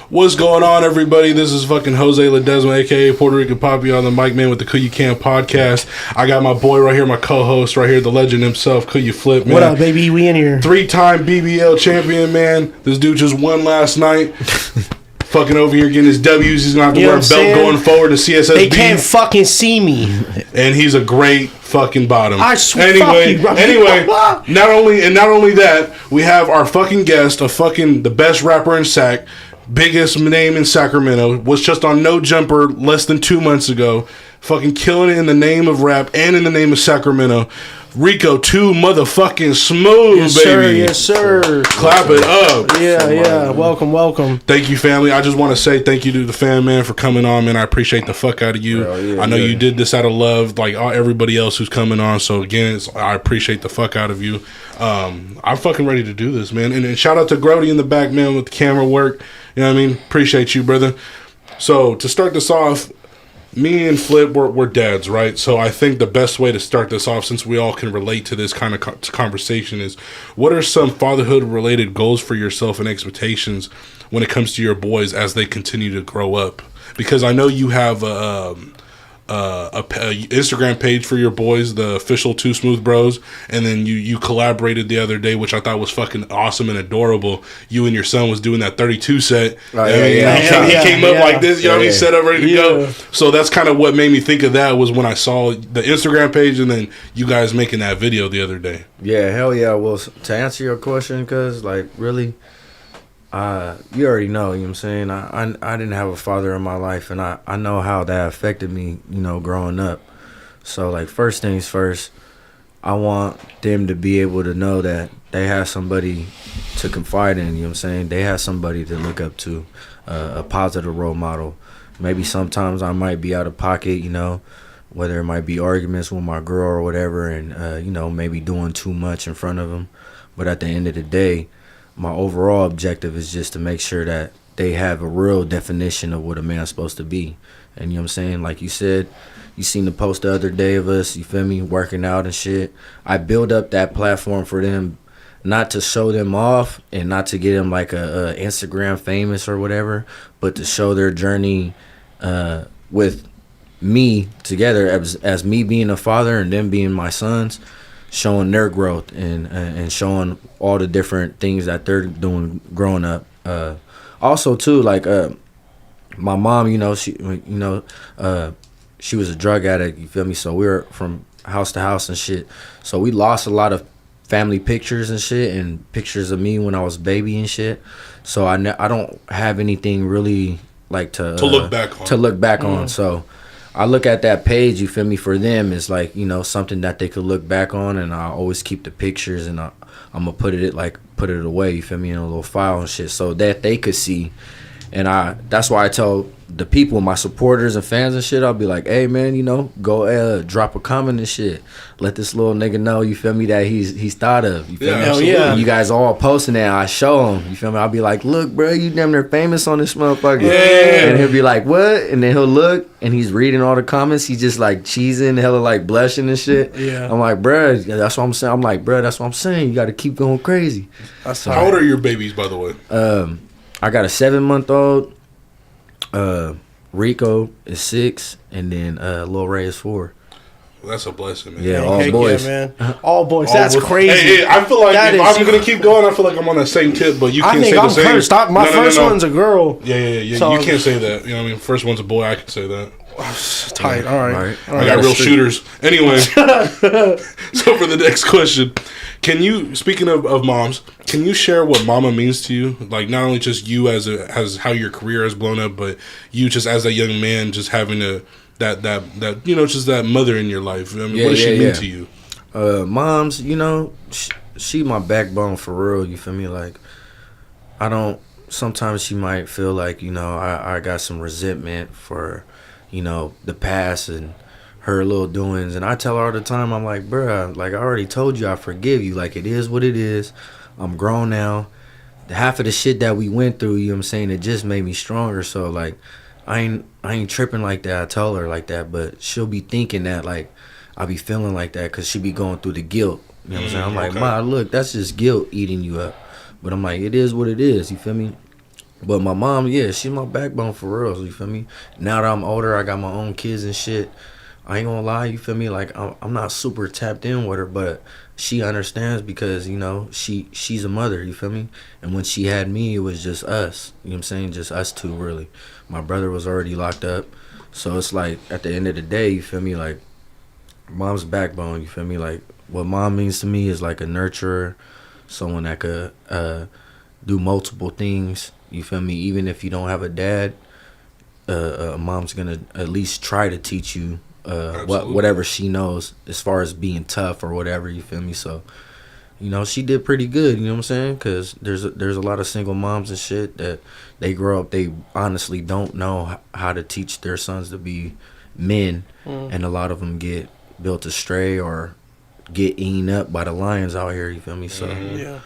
What's going on, everybody? This is fucking Jose Ledesma, aka Puerto Rican Poppy, on the mic man with the Kuya podcast. I got my boy right here, my co-host right here, the legend himself, Kuya Flip, man. What up, baby? We in here. 3-time BBL champion, man. This dude just won last night. Fucking over here getting his W's. He's gonna have to wear a belt going forward to CSSB. They can't fucking see me. And he's a great fucking bottom. I swear. Anyway, not only that, we have our fucking guest, the best rapper in Sac. Biggest name in Sacramento, was just on No Jumper less than 2 months ago. Fucking killing it in the name of rap and in the name of Sacramento. Rico 2 motherfucking Smoove, yes, baby. Yes, sir. Clap it up. Yeah. Welcome. Thank you, family. I just want to say thank you to the fan, man, for coming on, man. I appreciate the fuck out of you. I know you did this out of love, like everybody else who's coming on. So, again, I appreciate the fuck out of you. I'm fucking ready to do this, man. And shout out to Grody in the back, man, with the camera work. You know what I mean? Appreciate you, brother. So, to start this off, me and Flip, we're dads, right? So I think the best way to start this off, since we all can relate to this kind of conversation, is what are some fatherhood-related goals for yourself and expectations when it comes to your boys as they continue to grow up? Because I know you have a Instagram page for your boys, the official Two Smooth Bros, and then you collaborated the other day, which I thought was fucking awesome and adorable. You and your son was doing that 32 set. He came up like this, you know what I mean, set up ready to go. So that's kind of what made me think of that, was when I saw the Instagram page and then you guys making that video the other day. Yeah, hell yeah. Well, to answer your question, cuz like really, you already know, you know what I'm saying? I didn't have a father in my life, and I know how that affected me, you know, growing up. So, like, first things first, I want them to be able to know that they have somebody to confide in, you know what I'm saying? They have somebody to look up to, a positive role model. Maybe sometimes I might be out of pocket, you know, whether it might be arguments with my girl or whatever, and, you know, maybe doing too much in front of them. But at the end of the day, my overall objective is just to make sure that they have a real definition of what a man's supposed to be. And you know what I'm saying? Like you said, you seen the post the other day of us, you feel me, working out and shit. I build up that platform for them, not to show them off and not to get them like a Instagram famous or whatever, but to show their journey with me together as me being a father and them being my sons, showing their growth and showing all the different things that they're doing growing up. Also too, like my mom, you know, she was a drug addict, you feel me? So we were from house to house and shit. So we lost a lot of family pictures and shit, and pictures of me when I was baby and shit. So I don't have anything really like to look back on. So I look at that page, you feel me, for them is like, you know, something that they could look back on, and I always keep the pictures, and I'm gonna put it away, you feel me, in a little file and shit, so that they could see. And that's why I tell the people, my supporters and fans and shit, I'll be like, hey man, you know, go drop a comment and shit. Let this little nigga know, you feel me, that he's thought of. You feel me? Hell yeah. And you guys all posting that, I show him, you feel me? I'll be like, look, bro, you damn near famous on this motherfucker. Yeah. And he'll be like, what? And then he'll look and he's reading all the comments. He's just like cheesing, hella like blushing and shit. Yeah. I'm like, bro, that's what I'm saying. I'm like, bro, that's what I'm saying. You got to keep going crazy. How old are your babies, by the way? I got a 7-month-old. Rico is 6, and then Lil Ray is 4. Well, that's a blessing, man. Yeah, all boys. Yeah, man. All boys. That's crazy. Hey, I feel like if I'm going to keep going, I feel like I'm on that same tip, but you can't say the same. Cursed. My first one's a girl. Yeah. So, you can't say that. You know what I mean? First one's a boy, I can say that. Tight. All right. I got real shooters. Anyway, so for the next question, can you, speaking of moms, can you share what mama means to you? Like, not only just you as how your career has blown up, but you just as a young man, just having that you know, just that mother in your life. I mean, what does she mean to you? Moms, you know, she my backbone for real. You feel me? Like, sometimes she might feel like, you know, I got some resentment for, you know, the past and her little doings, and I tell her all the time, I'm like, bruh, like I already told you, I forgive you. Like, it is what it is. I'm grown now. Half of the shit that we went through, you know what I'm saying, it just made me stronger. So like, I ain't tripping like that. I tell her like that, but she'll be thinking that like I be feeling like that because she be going through the guilt. You know what I'm saying? I'm like, Ma, look, that's just guilt eating you up. But I'm like, it is what it is. You feel me? But my mom, yeah, she's my backbone for real. You feel me? Now that I'm older, I got my own kids and shit. I ain't gonna lie, you feel me? Like I'm not super tapped in with her, but she understands because you know she's a mother. You feel me? And when she had me, it was just us. You know what I'm saying? Just us two, really. My brother was already locked up, so it's like at the end of the day, you feel me? Like mom's backbone. You feel me? Like what mom means to me is like a nurturer, someone that could do multiple things. You feel me? Even if you don't have a dad, mom's gonna at least try to teach you whatever she knows as far as being tough or whatever. You feel me? So, you know, she did pretty good. You know what I'm saying? Because there's a lot of single moms and shit that they grow up, they honestly don't know how to teach their sons to be men, and a lot of them get built astray or get eaten up by the lions out here. You feel me? So yeah.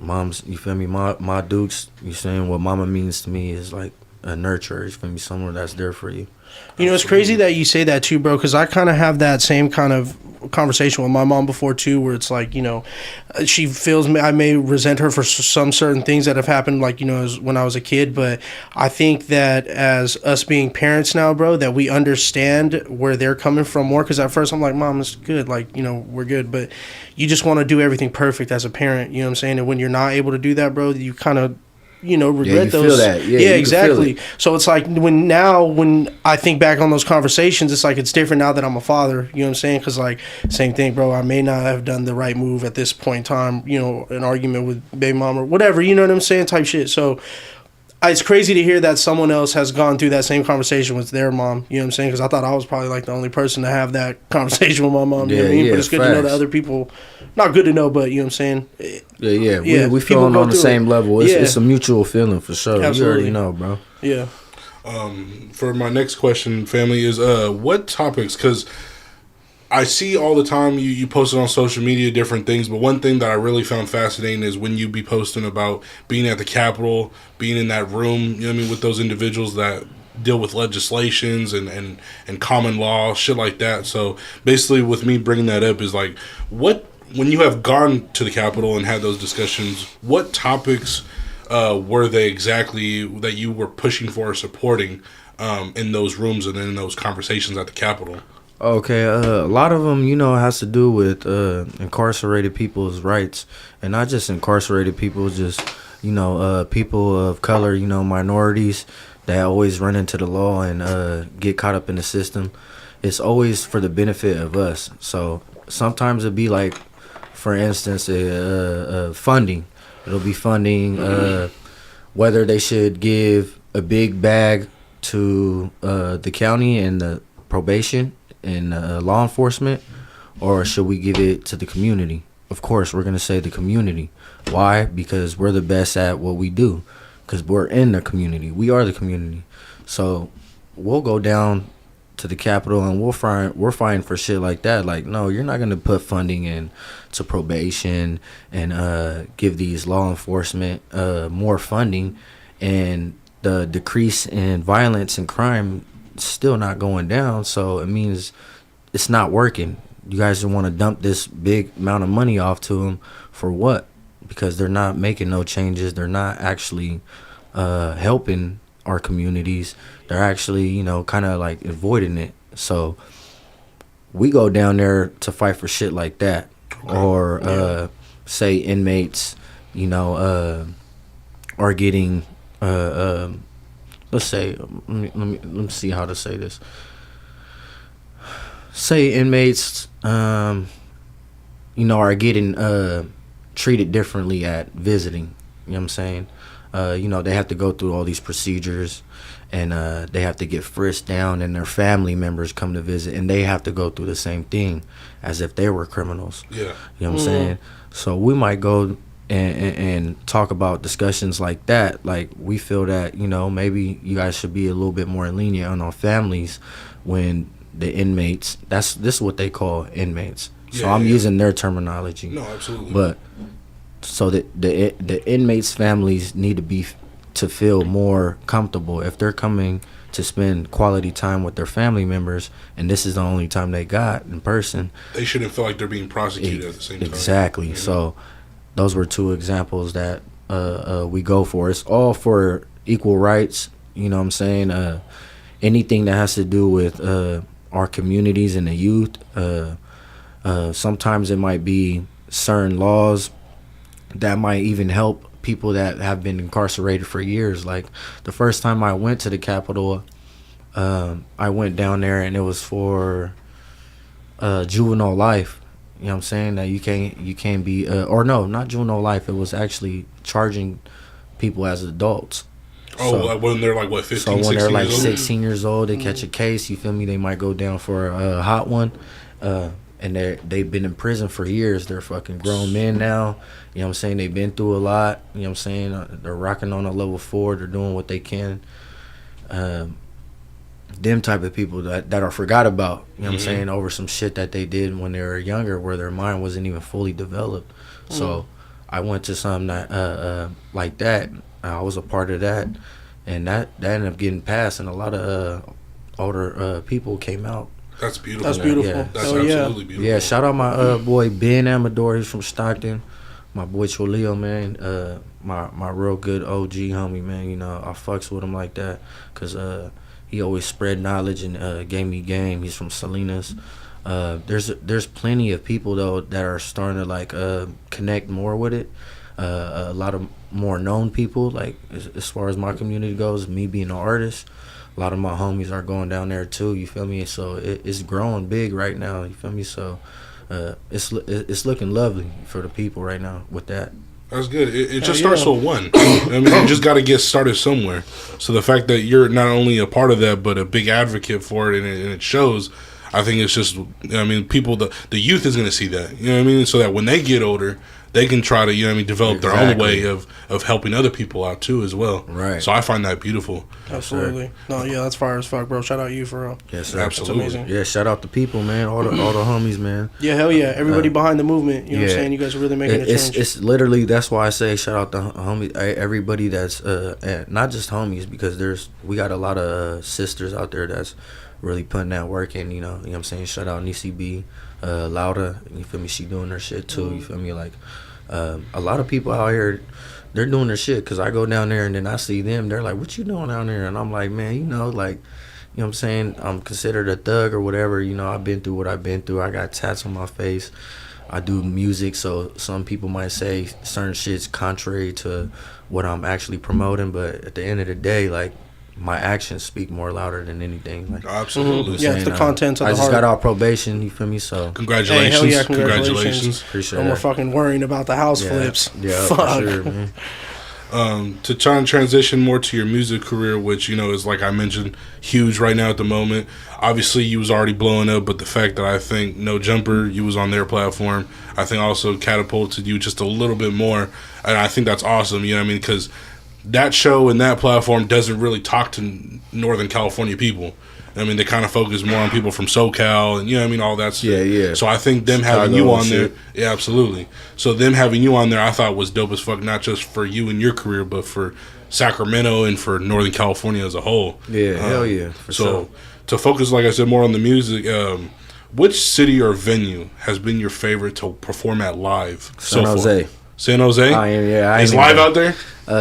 Moms, you feel me? My dukes, you saying what mama means to me is like a nurturer. You feel me? Someone that's there for you. You know, it's crazy that you say that too, bro, because I kind of have that same kind of conversation with my mom before too, where it's like, you know, she feels I may resent her for some certain things that have happened, like, you know, when I was a kid, but I think that as us being parents now, bro, that we understand where they're coming from more, because at first I'm like, Mom, it's good, like, you know, we're good, but you just want to do everything perfect as a parent, you know what I'm saying? And when you're not able to do that, bro, you kind of, you know, regret those. Feel that. Yeah, exactly. So it's like when I think back on those conversations, it's like it's different now that I'm a father. You know what I'm saying? Because like same thing, bro. I may not have done the right move at this point in time. You know, an argument with baby mom or whatever. You know what I'm saying? Type shit. So it's crazy to hear that someone else has gone through that same conversation with their mom. You know what I'm saying? Because I thought I was probably like the only person to have that conversation with my mom. You know what I mean? But it's good to know that other people. Not good to know, but you know what I'm saying? We feeling on the same level. It's a mutual feeling for sure. Absolutely. You already know, bro. Yeah. For my next question, family, is what topics, because I see all the time you post it on social media, different things, but one thing that I really found fascinating is when you be posting about being at the Capitol, being in that room, you know what I mean, with those individuals that deal with legislations and common law, shit like that. So basically with me bringing that up is like, when you have gone to the Capitol and had those discussions, what topics were they exactly that you were pushing for or supporting in those rooms and in those conversations at the Capitol? Okay, a lot of them, you know, has to do with incarcerated people's rights, and not just incarcerated people, just, you know, people of color, you know, minorities that always run into the law and get caught up in the system. It's always for the benefit of us. So sometimes it'd be like, for instance, funding. It'll be funding whether they should give a big bag to the county and the probation and law enforcement, or should we give it to the community? Of course, we're going to say the community. Why? Because we're the best at what we do. Because we're in the community. We are the community. So we'll go down to the Capitol and we're fighting for shit like that. Like, no, you're not going to put funding in to probation and give these law enforcement more funding, and the decrease in violence and crime still not going down. So it means it's not working. You guys want to dump this big amount of money off to them for what? Because they're not making no changes. They're not actually helping our communities. They're actually, you know, kind of like avoiding it. So we go down there to fight for shit like that. Or say inmates, you know, are getting let's say, let me see how to say this. Say inmates, you know, are getting treated differently at visiting. You know what I'm saying? You know, they have to go through all these procedures, and they have to get frisked down, and their family members come to visit, and they have to go through the same thing as if they were criminals. Yeah. You know what I'm saying? So we might go and talk about discussions like that. Like, we feel that, you know, maybe you guys should be a little bit more lenient on our families when the inmates, this is what they call inmates. So I'm using their terminology. No, absolutely. But so the inmates' families need to feel more comfortable if they're coming to spend quality time with their family members, and this is the only time they got in person. They shouldn't feel like they're being prosecuted at the same time. Exactly. Yeah. So those were two examples that we go for. It's all for equal rights. You know what I'm saying? Anything that has to do with our communities and the youth. Sometimes it might be certain laws that might even help people that have been incarcerated for years. Like the first time I went to the Capitol, I went down there and it was for juvenile life. You know what I'm saying? That you can't be or no, not juvenile life. It was actually charging people as adults. Oh, so, when they're like what, 15, so when 16 they're like years old? 16 years old, they catch a case. You feel me? They might go down for a hot one, and they've been in prison for years. They're fucking grown men now. You know what I'm saying? They've been through a lot. You know what I'm saying? They're rocking on a level 4. They're doing what they can. Them type of people that are forgot about. You know what I'm saying? Over some shit that they did when they were younger, where their mind wasn't even fully developed. So I went to something that like that. I was a part of that, and that ended up getting passed, and a lot of older people came out. That's beautiful. That's beautiful. Yeah. That's absolutely beautiful. Yeah, shout out my boy Ben Amador. He's from Stockton. My boy Choleo, man. My real good OG homie, man. You know, I fucks with him like that because he always spread knowledge and gave me game. He's from Salinas. There's plenty of people though that are starting to like connect more with it. A lot of more known people, like as far as my community goes, me being an artist, a lot of my homies are going down there too, you feel me? So it's growing big right now, you feel me? So it's looking lovely for the people right now with that. That's good. It just starts with one. I mean, you just got to get started somewhere. So the fact that you're not only a part of that, but a big advocate for it, and it shows, I think it's just, I mean, people, the youth is going to see that, you know what I mean? So that when they get older, they can try to, you know what I mean, develop their own way of helping other people out too as well. Right. So I find that beautiful. Absolutely. Yes, no, yeah, that's fire as fuck, bro. Shout out you for real. Yes, sir. Absolutely. That's amazing. Yeah, shout out the people, man. All the homies, man. Yeah, hell yeah. Everybody behind the movement. You know what I'm saying? You guys are really making a change. It's literally, that's why I say shout out to homies, everybody that's not just homies, because we got a lot of sisters out there that's really putting that work in, you know what I'm saying? Shout out Nisi B, Lauda, you feel me? She doing her shit too, you feel me? Like, a lot of people out here, they're doing their shit, because I go down there and then I see them, they're like, what you doing down there? And I'm like, man, you know, like, you know what I'm saying? I'm considered a thug or whatever, you know, I've been through what I've been through. I got tats on my face. I do music, so some people might say certain shit's contrary to what I'm actually promoting, but at the end of the day, like, my actions speak more louder than anything. Like, absolutely. Yeah, it's the contents of the heart. I just got out probation, you feel me? So congratulations. Hey, hell yeah, congratulations. Appreciate no that. more fucking worrying about the house flips. Yeah, fuck. for sure, man. To try and transition more to your music career, which, you know, is, like I mentioned, huge right now at the moment. Obviously, you was already blowing up, but the fact that I think No Jumper, you was on their platform, I think also catapulted you just a little bit more. And I think that's awesome, you know what I mean? Because that show and that platform doesn't really talk to Northern California people. I mean, they kind of focus more on people from SoCal and, you know what I mean, all that stuff. Yeah. So I think them having you on there, yeah, absolutely. So them having you on there, I thought was dope as fuck, not just for you and your career, but for Sacramento and for Northern California as a whole. Yeah, hell yeah. So to focus, like I said, more on the music, which city or venue has been your favorite to perform at live San Jose. San Jose? Is live out there?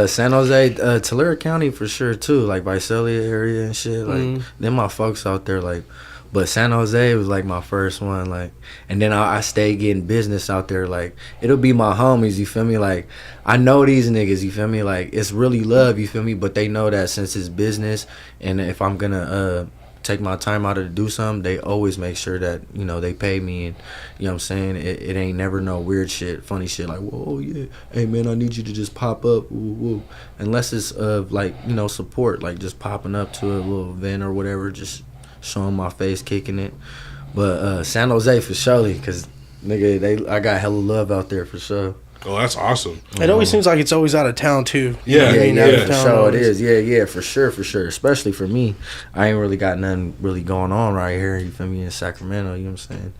San Jose, Tulare County for sure too, like Visalia area and shit. Like them my folks out there, like. But San Jose was like my first one, like, and then I stayed getting business out there. Like, it'll be my homies, you feel me? Like, I know these niggas, you feel me? Like, it's really love, you feel me? But they know that since it's business, and if I'm gonna take my time out to do something, they always make sure that, you know, they pay me, and, you know what I'm saying? It ain't never no weird shit, funny shit, like, whoa, yeah, hey, man, I need you to just pop up, woo, woo. Unless it's, like, you know, support, like, just popping up to a little event or whatever, just showing my face, kicking it. But San Jose for surely, because nigga, I got hella love out there for sure. Oh, that's awesome. It always seems like it's always out of town too. Yeah, for sure it is. Yeah, for sure. Especially for me, I ain't really got nothing really going on right here. You feel me? In Sacramento, you know what I'm saying?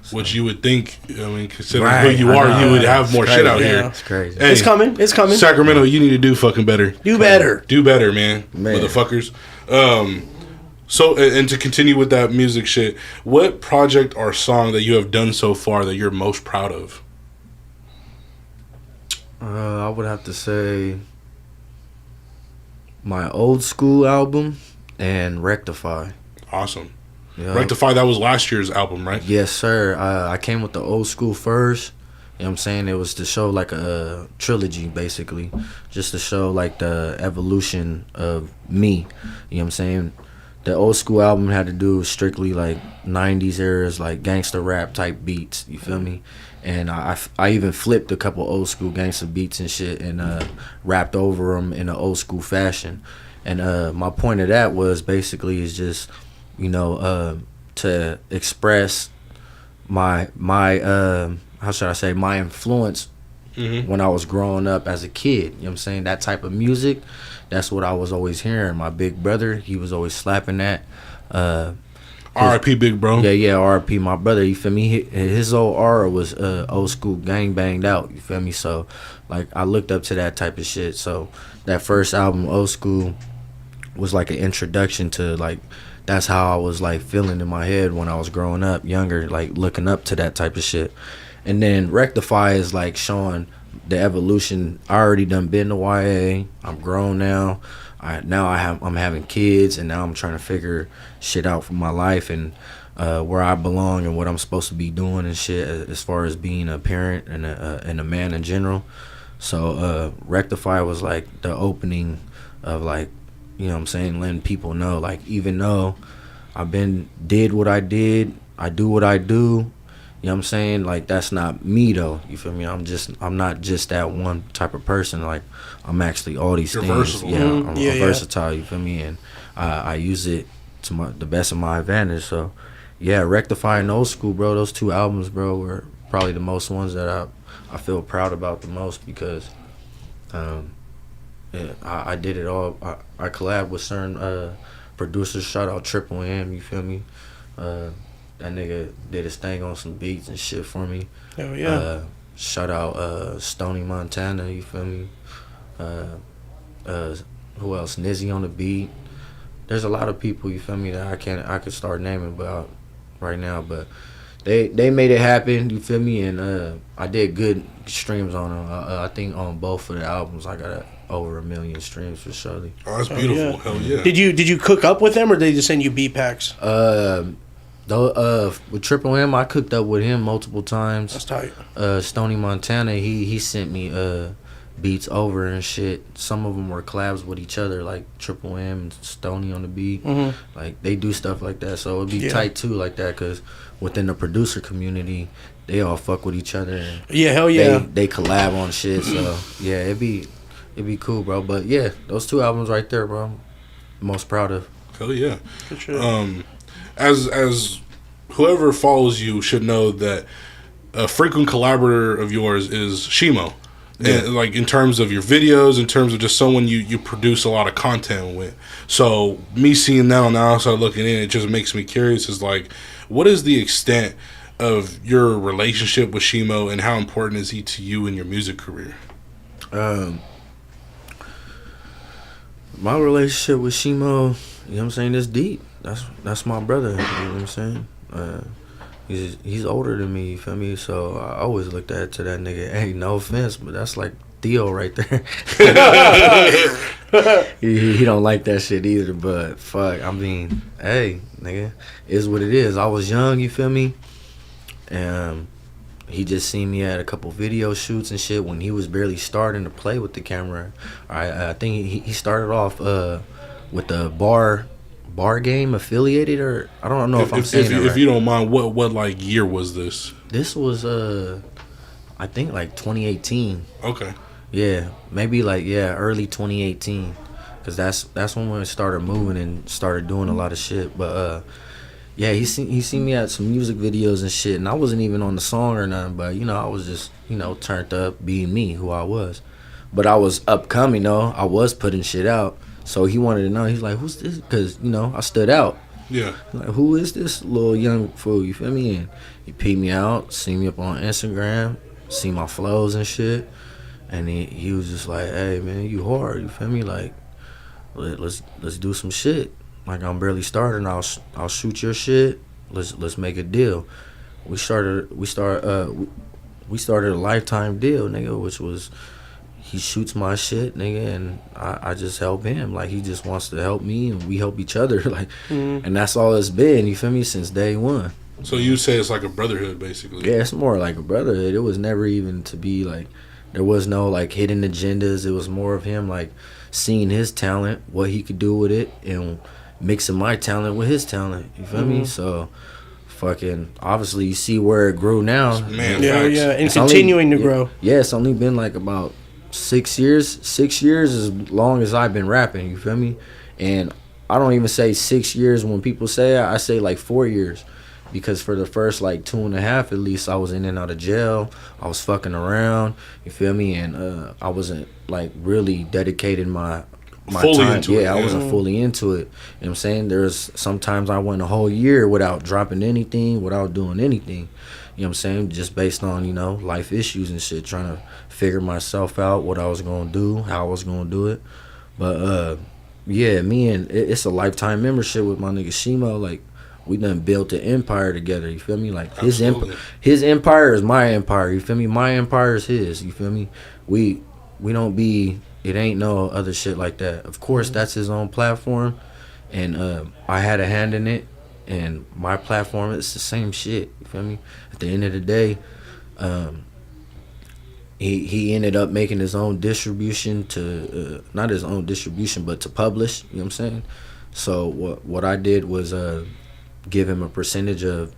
So, which you would think, I mean, considering who you are, you would have more shit out here. It's crazy. Hey, it's coming. Sacramento, you need to do fucking better. Do better, man. Motherfuckers. So, and to continue with that music shit, what project or song that you have done so far that you're most proud of? I would have to say my old school album and Rectify. Awesome. Yeah. Rectify, that was last year's album, right? Yes, sir. I came with the old school first. You know what I'm saying? It was to show like a trilogy, basically. Just to show like the evolution of me. You know what I'm saying? The old school album had to do strictly like 90s eras, like gangster rap type beats. You feel me? And I even flipped a couple old school gangster beats and shit and rapped over them in an old school fashion. And my point of that was basically is just, you know, to express my how should I say, my influence when I was growing up as a kid. You know what I'm saying? That type of music, that's what I was always hearing. My big brother, he was always slapping that. R.I.P. Big Bro. Yeah, R.I.P. my brother, you feel me? His old aura was old school, gang banged out, you feel me? So, like, I looked up to that type of shit. So, that first album, Old School, was like an introduction to, like, that's how I was, like, feeling in my head when I was growing up, younger, like, looking up to that type of shit. And then Rectify is like showing the evolution. I already done been to YA. I'm grown now. I'm having kids, and now I'm trying to figure shit out for my life and where I belong and what I'm supposed to be doing and shit as far as being a parent and a man in general. So Rectify was like the opening of, like, you know what I'm saying, letting people know, like, even though did what I did, I do what I do. You know what I'm saying? Like, that's not me, though. You feel me? I'm not just that one type of person. Like, I'm actually all these things. Versatile. Yeah, I'm versatile, you feel me? And I use it to the best of my advantage. So, yeah, Rectify and Old School, bro, those two albums, bro, were probably the most ones that I feel proud about the most because I did it all. I collabed with certain producers. Shout out Triple M, you feel me? That nigga did his thing on some beats and shit for me. Oh yeah. Shout out Stony Montana, you feel me? Who else? Nizzy on the beat. There's a lot of people, you feel me, that I could start naming about right now, but they made it happen, you feel me? And I did good streams on them. I think on both of the albums I got over 1 million streams for surely. Oh, that's beautiful. Hell yeah. Did you cook up with them, or did they just send you beat packs? With Triple M, I cooked up with him multiple times. That's tight. Stony Montana, he sent me beats over and shit. Some of them were collabs with each other, like Triple M and Stony on the beat. Mm-hmm. Like, they do stuff like that, so it'd be tight too, like that, because within the producer community, they all fuck with each other. And hell yeah. They collab on shit, so yeah, it'd be cool, bro. But yeah, those two albums right there, bro, I'm most proud of. Hell yeah. For sure. As whoever follows you should know that a frequent collaborator of yours is Shimo. Yeah. And, like, in terms of your videos, in terms of just someone you produce a lot of content with. So me seeing that on the outside looking in, it just makes me curious. Is like, what is the extent of your relationship with Shimo, and how important is he to you in your music career? My relationship with Shimo, you know what I'm saying, is deep. That's my brother, you know what I'm saying? He's older than me, you feel me? So I always looked at to that nigga, hey, no offense, but that's like Theo right there. he don't like that shit either, but fuck, I mean, hey, nigga, is what it is. I was young, you feel me? And he just seen me at a couple video shoots and shit when he was barely starting to play with the camera. I think he started off with the bar game affiliated, or I don't know if I'm saying it right. If you don't mind, what like year was this? This was I think like 2018. Okay. Yeah, maybe like early 2018, because that's when we started moving and started doing a lot of shit. But yeah, he seen me at some music videos and shit, and I wasn't even on the song or nothing, but you know, I was just, you know, turned up being me, who I was. But I was upcoming though. I was putting shit out. So he wanted to know. He's like, who's this? Because, you know, I stood out. Yeah. Like, who is this little young fool? You feel me? And he peeped me out, see me up on Instagram, see my flows and shit. And he was just like, hey, man, you hard. You feel me? Like, let's do some shit. Like, I'm barely starting. I'll shoot your shit. Let's make a deal. We started a lifetime deal, nigga, which was, he shoots my shit, nigga, and I just help him. Like, he just wants to help me, and we help each other. Like, and that's all it's been, you feel me, since day one. So you say it's like a brotherhood, basically? Yeah, it's more like a brotherhood. It was never even to be like, there was no like hidden agendas. It was more of him like seeing his talent, what he could do with it, and mixing my talent with his talent. You feel me? So, fucking, obviously, you see where it grew now. Man, yeah, and it's continuing to grow. Yeah, it's only been like about 6 years. 6 years is as long as I've been rapping. You feel me? And I don't even say 6 years when people say it. I say like 4 years. Because for the first like 2.5 at least, I was in and out of jail. I was fucking around, you feel me? And I wasn't like really dedicating my fully time. Into it, I wasn't fully into it. You know what I'm saying? There's sometimes I went a whole year without dropping anything, without doing anything. You know what I'm saying? Just based on, you know, life issues and shit, trying to figure myself out, what I was gonna do, how I was gonna do it. But yeah, it's a lifetime membership with my nigga Shimo. Like, we done built an empire together, you feel me? Like, his empire is my empire, you feel me? My empire is his, you feel me? We don't be, it ain't no other shit like that. Of course, that's his own platform, and I had a hand in it, and my platform, it's the same shit, you feel me? At the end of the day, he ended up making his own distribution to, not his own distribution, but to publish, you know what I'm saying? So what I did was give him a percentage of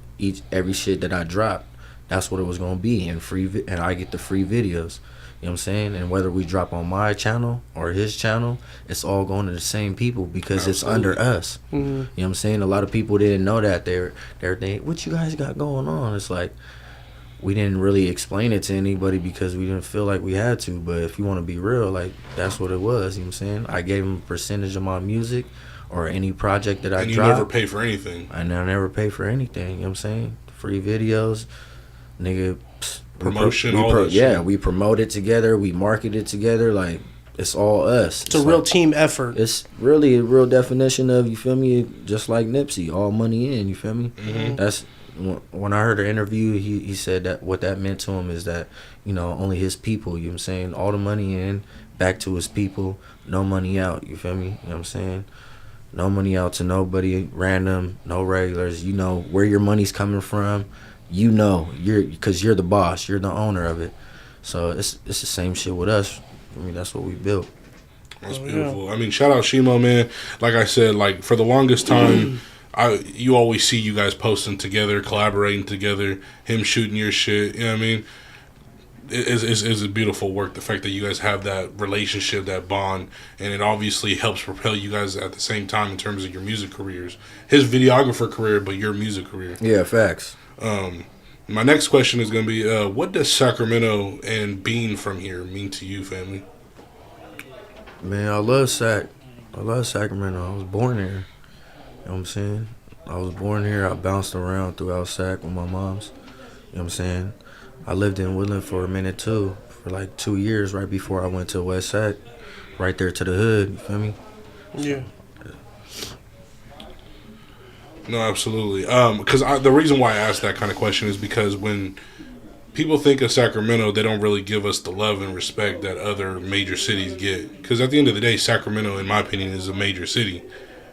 every shit that I dropped. That's what it was gonna be, and and I get the free videos. You know what I'm saying? And whether we drop on my channel or his channel, it's all going to the same people because it's under us. You know what I'm saying? A lot of people didn't know that. They're thinking, what you guys got going on? It's like, we didn't really explain it to anybody because we didn't feel like we had to. But if you want to be real, like, that's what it was. You know what I'm saying? I gave him a percentage of my music or any project that I dropped. And you never pay for anything. And I never pay for anything, you know what I'm saying? Free videos, nigga. Promotion, all that shit. Yeah, we promote it together, we market it together, like, it's all us. It's a real team effort. It's really a real definition of, you feel me, just like Nipsey, all money in, you feel me? That's, when I heard the interview, he said that what that meant to him is that, you know, only his people, you know what I'm saying? All the money in, back to his people, no money out, you feel me? You know what I'm saying? No money out to nobody, random, no regulars. You know where your money's coming from. You know, because you're the boss, you're the owner of it. So it's the same shit with us. I mean, that's what we built. That's beautiful. I mean, shout out Shimo, man. Like I said, like, for the longest time, you always see you guys posting together, collaborating together, him shooting your shit. You know what I mean? It's a beautiful work. The fact that you guys have that relationship, that bond, and it obviously helps propel you guys at the same time in terms of your music careers. His videographer career, but your music career. Yeah, facts. My next question is going to be, what does Sacramento and being from here mean to you, family? Man, I love Sacramento. I was born here. You know what I'm saying? I was born here. I bounced around throughout Sac with my moms. You know what I'm saying? I lived in Woodland for a minute too, for like 2 years right before I went to West Sac, right there to the hood, you feel me? Yeah. No, absolutely. Because the reason why I asked that kind of question is because when people think of Sacramento, they don't really give us the love and respect that other major cities get. Because at the end of the day, Sacramento, in my opinion, is a major city.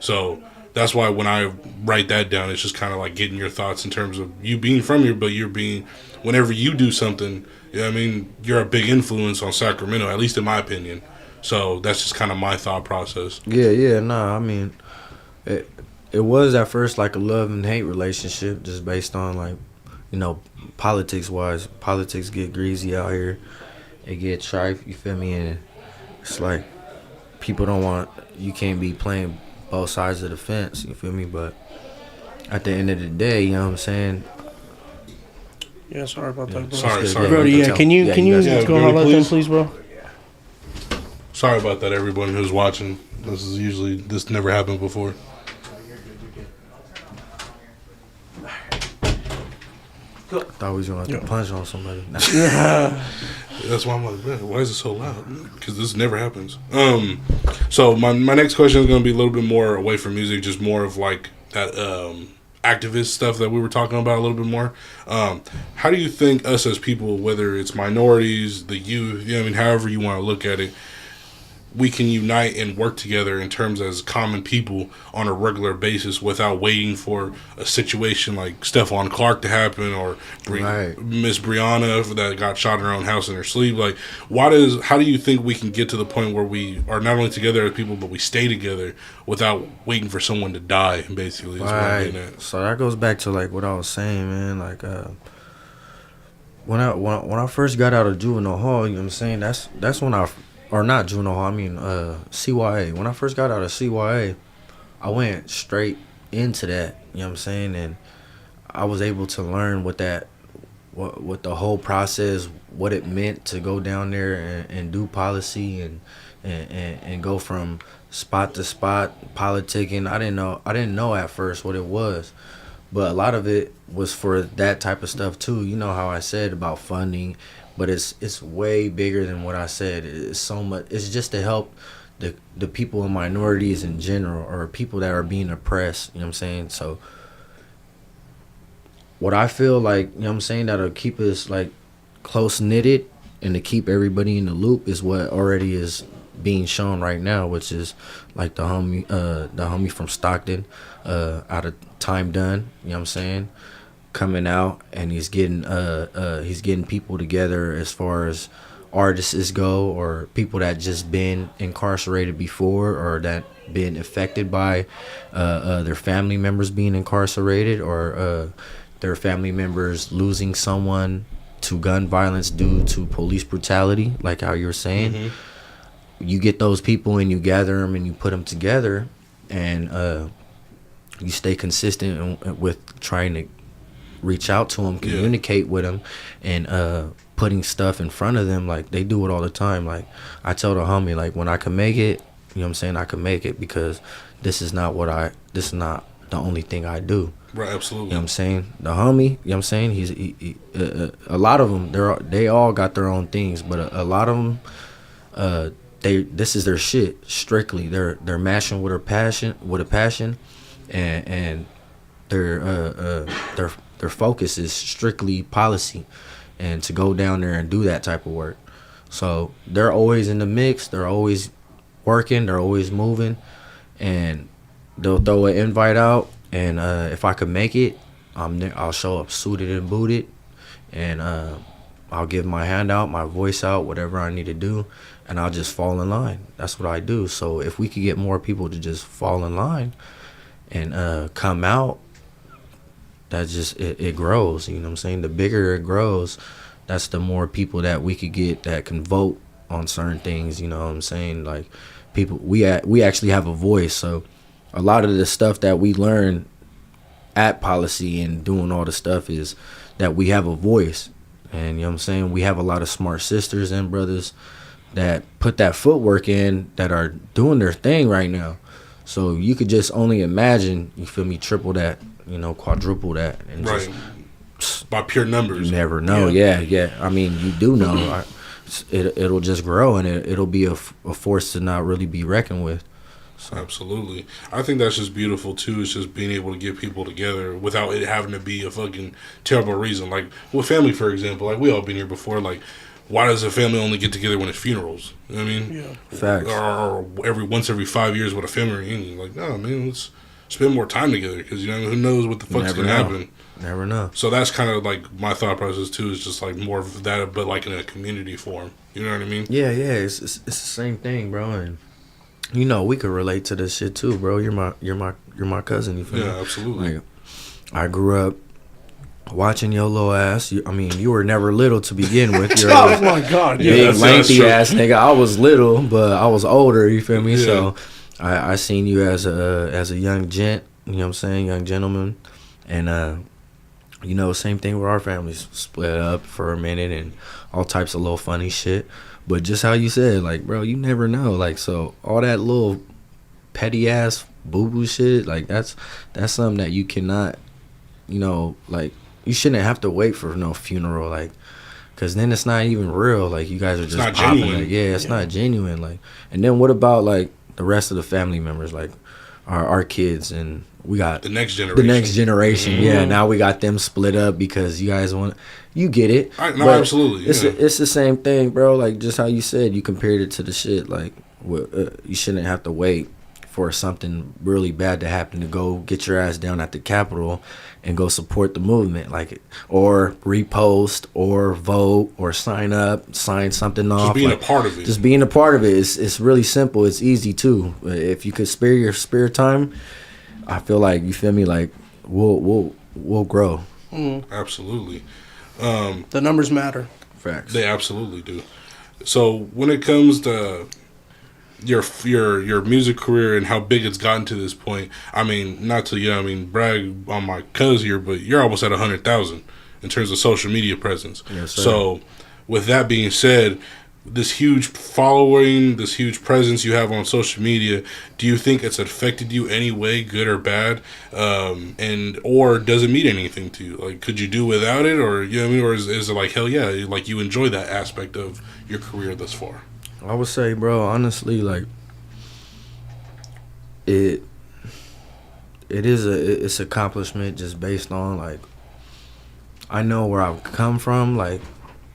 So that's why when I write that down, it's just kind of like getting your thoughts in terms of you being from here, but you're being, whenever you do something, you know what I mean, you're a big influence on Sacramento, at least in my opinion. So that's just kind of my thought process. Yeah, I mean, it was at first like a love and hate relationship, just based on, like, you know, politics-wise. Politics get greasy out here. It get trife, you feel me? And it's like, people don't want, you can't be playing both sides of the fence, you feel me? But at the end of the day, you know what I'm saying? Yeah, sorry about that, bro. Sorry. Bro, yeah, can you go and let them, please, bro? Sorry about that, everyone who's watching. This never happened before. Thought we was gonna have to punch on somebody. That's why I'm like, man, why is it so loud? Because this never happens. So my next question is going to be a little bit more away from music, just more of like that activist stuff that we were talking about a little bit more. How do you think us as people, whether it's minorities, the youth, you know, I mean, however you want to look at it, we can unite and work together in terms as common people on a regular basis without waiting for a situation like Stephon Clark to happen or Miss Brianna that got shot in her own house in her sleep? Like, how do you think we can get to the point where we are not only together as people, but we stay together without waiting for someone to die, basically? Is what I'm getting at. So that goes back to like what I was saying, man. Like, when I first got out of juvenile hall, you know what I'm saying? That's when or not juvenile hall, I mean CYA. When I first got out of CYA, I went straight into that, you know what I'm saying? And I was able to learn what the whole process, what it meant to go down there and do policy and go from spot to spot politicking. I didn't know at first what it was. But a lot of it was for that type of stuff too. You know how I said about funding, but it's way bigger than what I said. It's so much. It's just to help the people in minorities in general, or people that are being oppressed. You know what I'm saying? So what I feel like, you know what I'm saying, that'll keep us like close knitted and to keep everybody in the loop is what already is being shown right now, which is like the homie from Stockton, out of Time Done, you know what I'm saying, coming out, and he's getting people together as far as artists go, or people that just been incarcerated before, or that been affected by their family members being incarcerated, or their family members losing someone to gun violence due to police brutality, like how you were saying. Mm-hmm. You get those people and you gather them and you put them together, and you stay consistent with trying to reach out to them, communicate with them, and putting stuff in front of them. Like, they do it all the time. Like, I tell the homie, like, when I can make it, you know what I'm saying, I can make it, because this is not the only thing I do. Right, absolutely. You know what I'm saying? The homie, you know what I'm saying, he a lot of them, they all got their own things, but a lot of them, this is their shit strictly. They're mashing with a passion, and their focus is strictly policy, and to go down there and do that type of work. So they're always in the mix. They're always working. They're always moving, and they'll throw an invite out. And if I could make it, I'll show up suited and booted, and I'll give my hand out, my voice out, whatever I need to do, and I'll just fall in line. That's what I do. So if we could get more people to just fall in line and come out, that just it grows. You know what I'm saying? The bigger it grows, that's the more people that we could get that can vote on certain things. You know what I'm saying? Like, people, we actually have a voice. So a lot of the stuff that we learn at policy and doing all the stuff is that we have a voice. And you know what I'm saying? We have a lot of smart sisters and brothers that put that footwork in, that are doing their thing right now. So you could just only imagine, you feel me, triple that, you know, quadruple that. And right. Just, by pure numbers. You never know. Yeah. I mean, you do know. It'll just grow, and it'll be a force to not really be reckoned with. So. Absolutely. I think that's just beautiful too. It's just being able to get people together without it having to be a fucking terrible reason. Like with family, for example, like we all been here before. Like, why does a family only get together when it's funerals? You know what I mean? Yeah. Facts. Or every 5 years with a family reunion. Like, no, man, let's spend more time together, because, you know, who knows what the fuck's gonna happen. Never know. So that's kind of like my thought process too. Is just like more of that, but like in a community form. You know what I mean? Yeah. It's the same thing, bro. And you know, we could relate to this shit too, bro. You're my cousin. You feel me? Yeah, absolutely. Like, I grew up watching your little ass. You were never little to begin with. You're oh my god, big lengthy ass nigga. I was little, but I was older. You feel me? Yeah. So I seen you as a young gent. You know what I'm saying? Young gentleman, and you know, same thing with our families. Split up for a minute and all types of little funny shit. But just how you said, like, bro, you never know. Like, so all that little petty ass boo boo shit, like, that's something that you cannot, you know, like, you shouldn't have to wait for no funeral, like, because then it's not even real. Like, you guys are just popping. Like, it's not genuine. Like, and then what about, like, the rest of the family members? Like, our kids, and we got the next generation. Mm-hmm. Yeah, now we got them split up because you guys want. You get it. No, absolutely. It's the same thing, bro. Like just how you said, you compared it to the shit. Like you shouldn't have to wait for something really bad to happen to go get your ass down at the Capitol and go support the movement, like, or repost or vote or sign something off. Just being a part of it. Just being a part of it. It's really simple. It's easy too. If you could spare your spare time, I feel like, you feel me, like we'll grow. Absolutely. The numbers matter. Facts. They absolutely do. So when it comes to your music career and how big it's gotten to this point, I mean, not to brag on my cuz here, but you're almost at 100,000 in terms of social media presence. Yes, sir. So with that being said, this huge following, this huge presence you have on social media, do you think it's affected you any way, good or bad? Or does it mean anything to you? Like, could you do without it, or you know what I mean? Or is it like, hell yeah, like you enjoy that aspect of your career thus far? I would say, bro, honestly, like it's accomplishment just based on, like, I know where I've come from, like,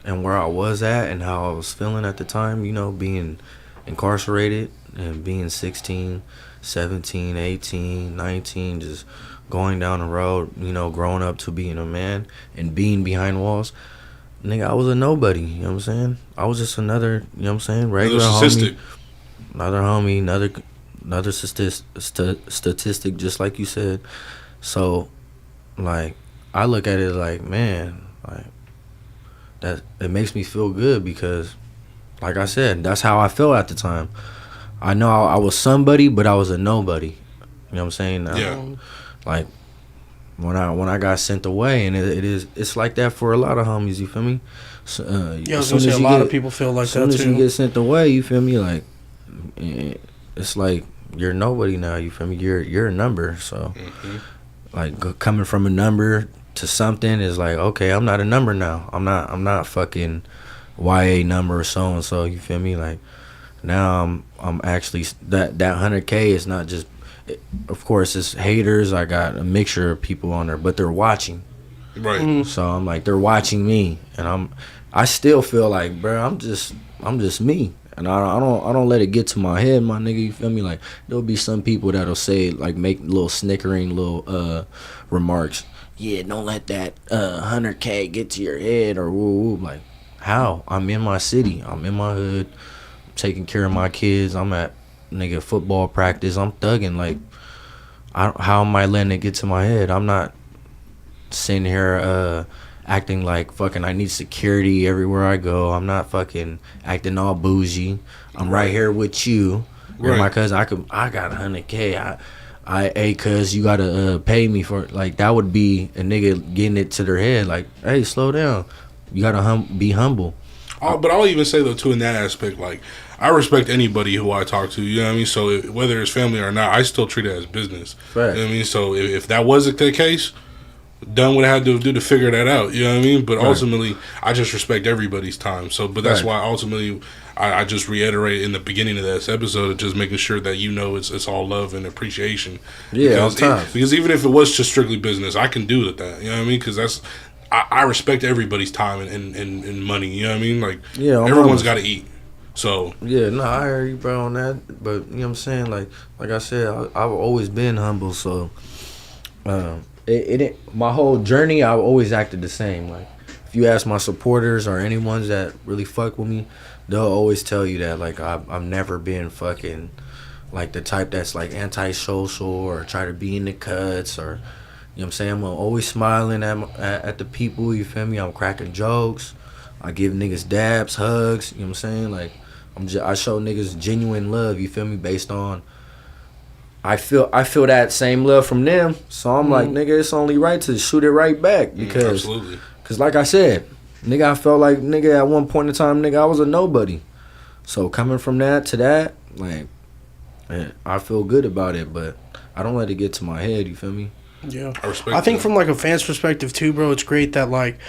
and where I was at and how I was feeling at the time, you know, being incarcerated and being 16, 17, 18, 19, just going down the road, you know, growing up to being a man and being behind walls. Nigga, I was a nobody, you know what I'm saying? I was just another, you know what I'm saying, regular homie. Another statistic, just like you said. So, like, I look at it like, man, like, that it makes me feel good because, like I said, that's how I felt at the time. I know I was somebody, but I was a nobody. You know what I'm saying? Yeah. Like, when I got sent away, and it's like that for a lot of homies. You feel me? So, I was gonna say a lot of people feel like that too. As soon as you get sent away, you feel me? Like, it's like you're nobody now. You feel me? You're a number. So, like, coming from a number to something is like, okay, I'm not a number now. I'm not fucking YA number or so and so. You feel me? Like, now I'm actually that 100K is not just. Of course, it's haters. I got a mixture of people on there, but they're watching. Right. So I'm like, they're watching me, and I still feel like, bro, I'm just me, and I don't let it get to my head, my nigga. You feel me? Like, there'll be some people that'll say, like, make little snickering little remarks. Yeah, don't let that 100K get to your head, or woo. Like, how? I'm in my city. I'm in my hood. I'm taking care of my kids. I'm at nigga football practice. I'm thugging. Like, how am I letting it get to my head? I'm not sitting here acting like fucking I need security everywhere I go. I'm not fucking acting all bougie. I'm right here with you. Right. My cousin, I got 100K. Hey, cuz you gotta pay me for it. Like, that would be a nigga getting it to their head. Like, hey, slow down. You gotta be humble. But I'll even say though too, in that aspect, like, I respect anybody who I talk to. You know what I mean? So whether it's family or not, I still treat it as business. Right. You know what I mean? So if that wasn't the case, done what I had to do to figure that out. You know what I mean? But ultimately, I just respect everybody's time. So, but that's why ultimately I just reiterate in the beginning of this episode, just making sure that you know it's all love and appreciation. Yeah, because even if it was just strictly business, I can do that. You know what I mean? Because I respect everybody's time and money. You know what I mean? Like, everyone's got to eat. So yeah, no, I hear you, bro, on that. But you know what I'm saying? Like I said, I've always been humble. So my whole journey, I've always acted the same. Like, if you ask my supporters or anyone that really fuck with me, they'll always tell you that, like, I've never been fucking like the type that's like antisocial or try to be in the cuts, or, you know what I'm saying? I'm always smiling at the people. You feel me? I'm cracking jokes. I give niggas dabs, hugs. You know what I'm saying? Like, I show niggas genuine love. You feel me? Based on I feel that same love from them. So I'm like, nigga, it's only right to shoot it right back, because absolutely. Cause like I said, nigga, I felt like, nigga, at one point in time, nigga, I was a nobody. So coming from that to that, like, man, I feel good about it, but I don't let it get to my head. You feel me? Yeah, I respect. I think from like a fan's perspective too, bro, it's great that, like,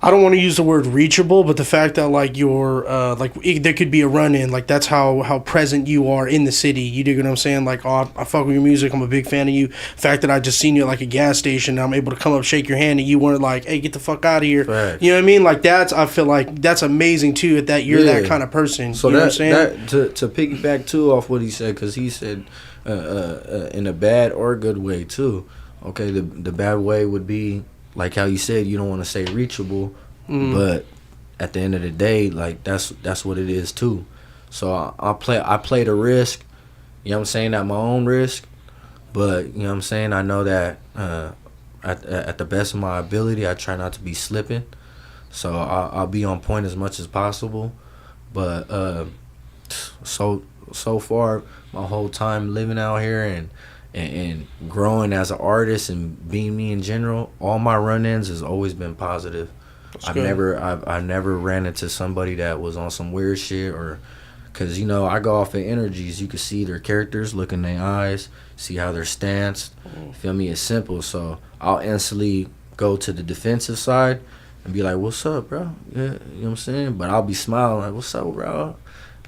I don't want to use the word reachable, but the fact that like you're there could be a run in, like that's how present you are in the city. You dig what I'm saying? Like, oh, I fuck with your music. I'm a big fan of you. The fact that I just seen you at like a gas station, and I'm able to come up, shake your hand, and you weren't like, hey, get the fuck out of here. Right. You know what I mean? Like I feel like that's amazing too. That you're that kind of person. So you know what I'm saying? That to piggyback too off what he said, because he said in a bad or good way too. Okay, the bad way would be, like how you said, you don't want to say reachable, but at the end of the day, like that's what it is too. So I play the risk, you know what I'm saying, at my own risk, but you know what I'm saying, I know that at the best of my ability, I try not to be slipping, so I'll be on point as much as possible. But so far, my whole time living out here and growing as an artist and being me in general, all my run-ins has always been positive. I've never ran into somebody that was on some weird shit, or because I go off of energies. You can see their characters, look in their eyes, see how they're stanced. Feel me? It's simple. So I'll instantly go to the defensive side and be like, "What's up, bro?" Yeah, you know what I'm saying. But I'll be smiling like, "What's up, bro?"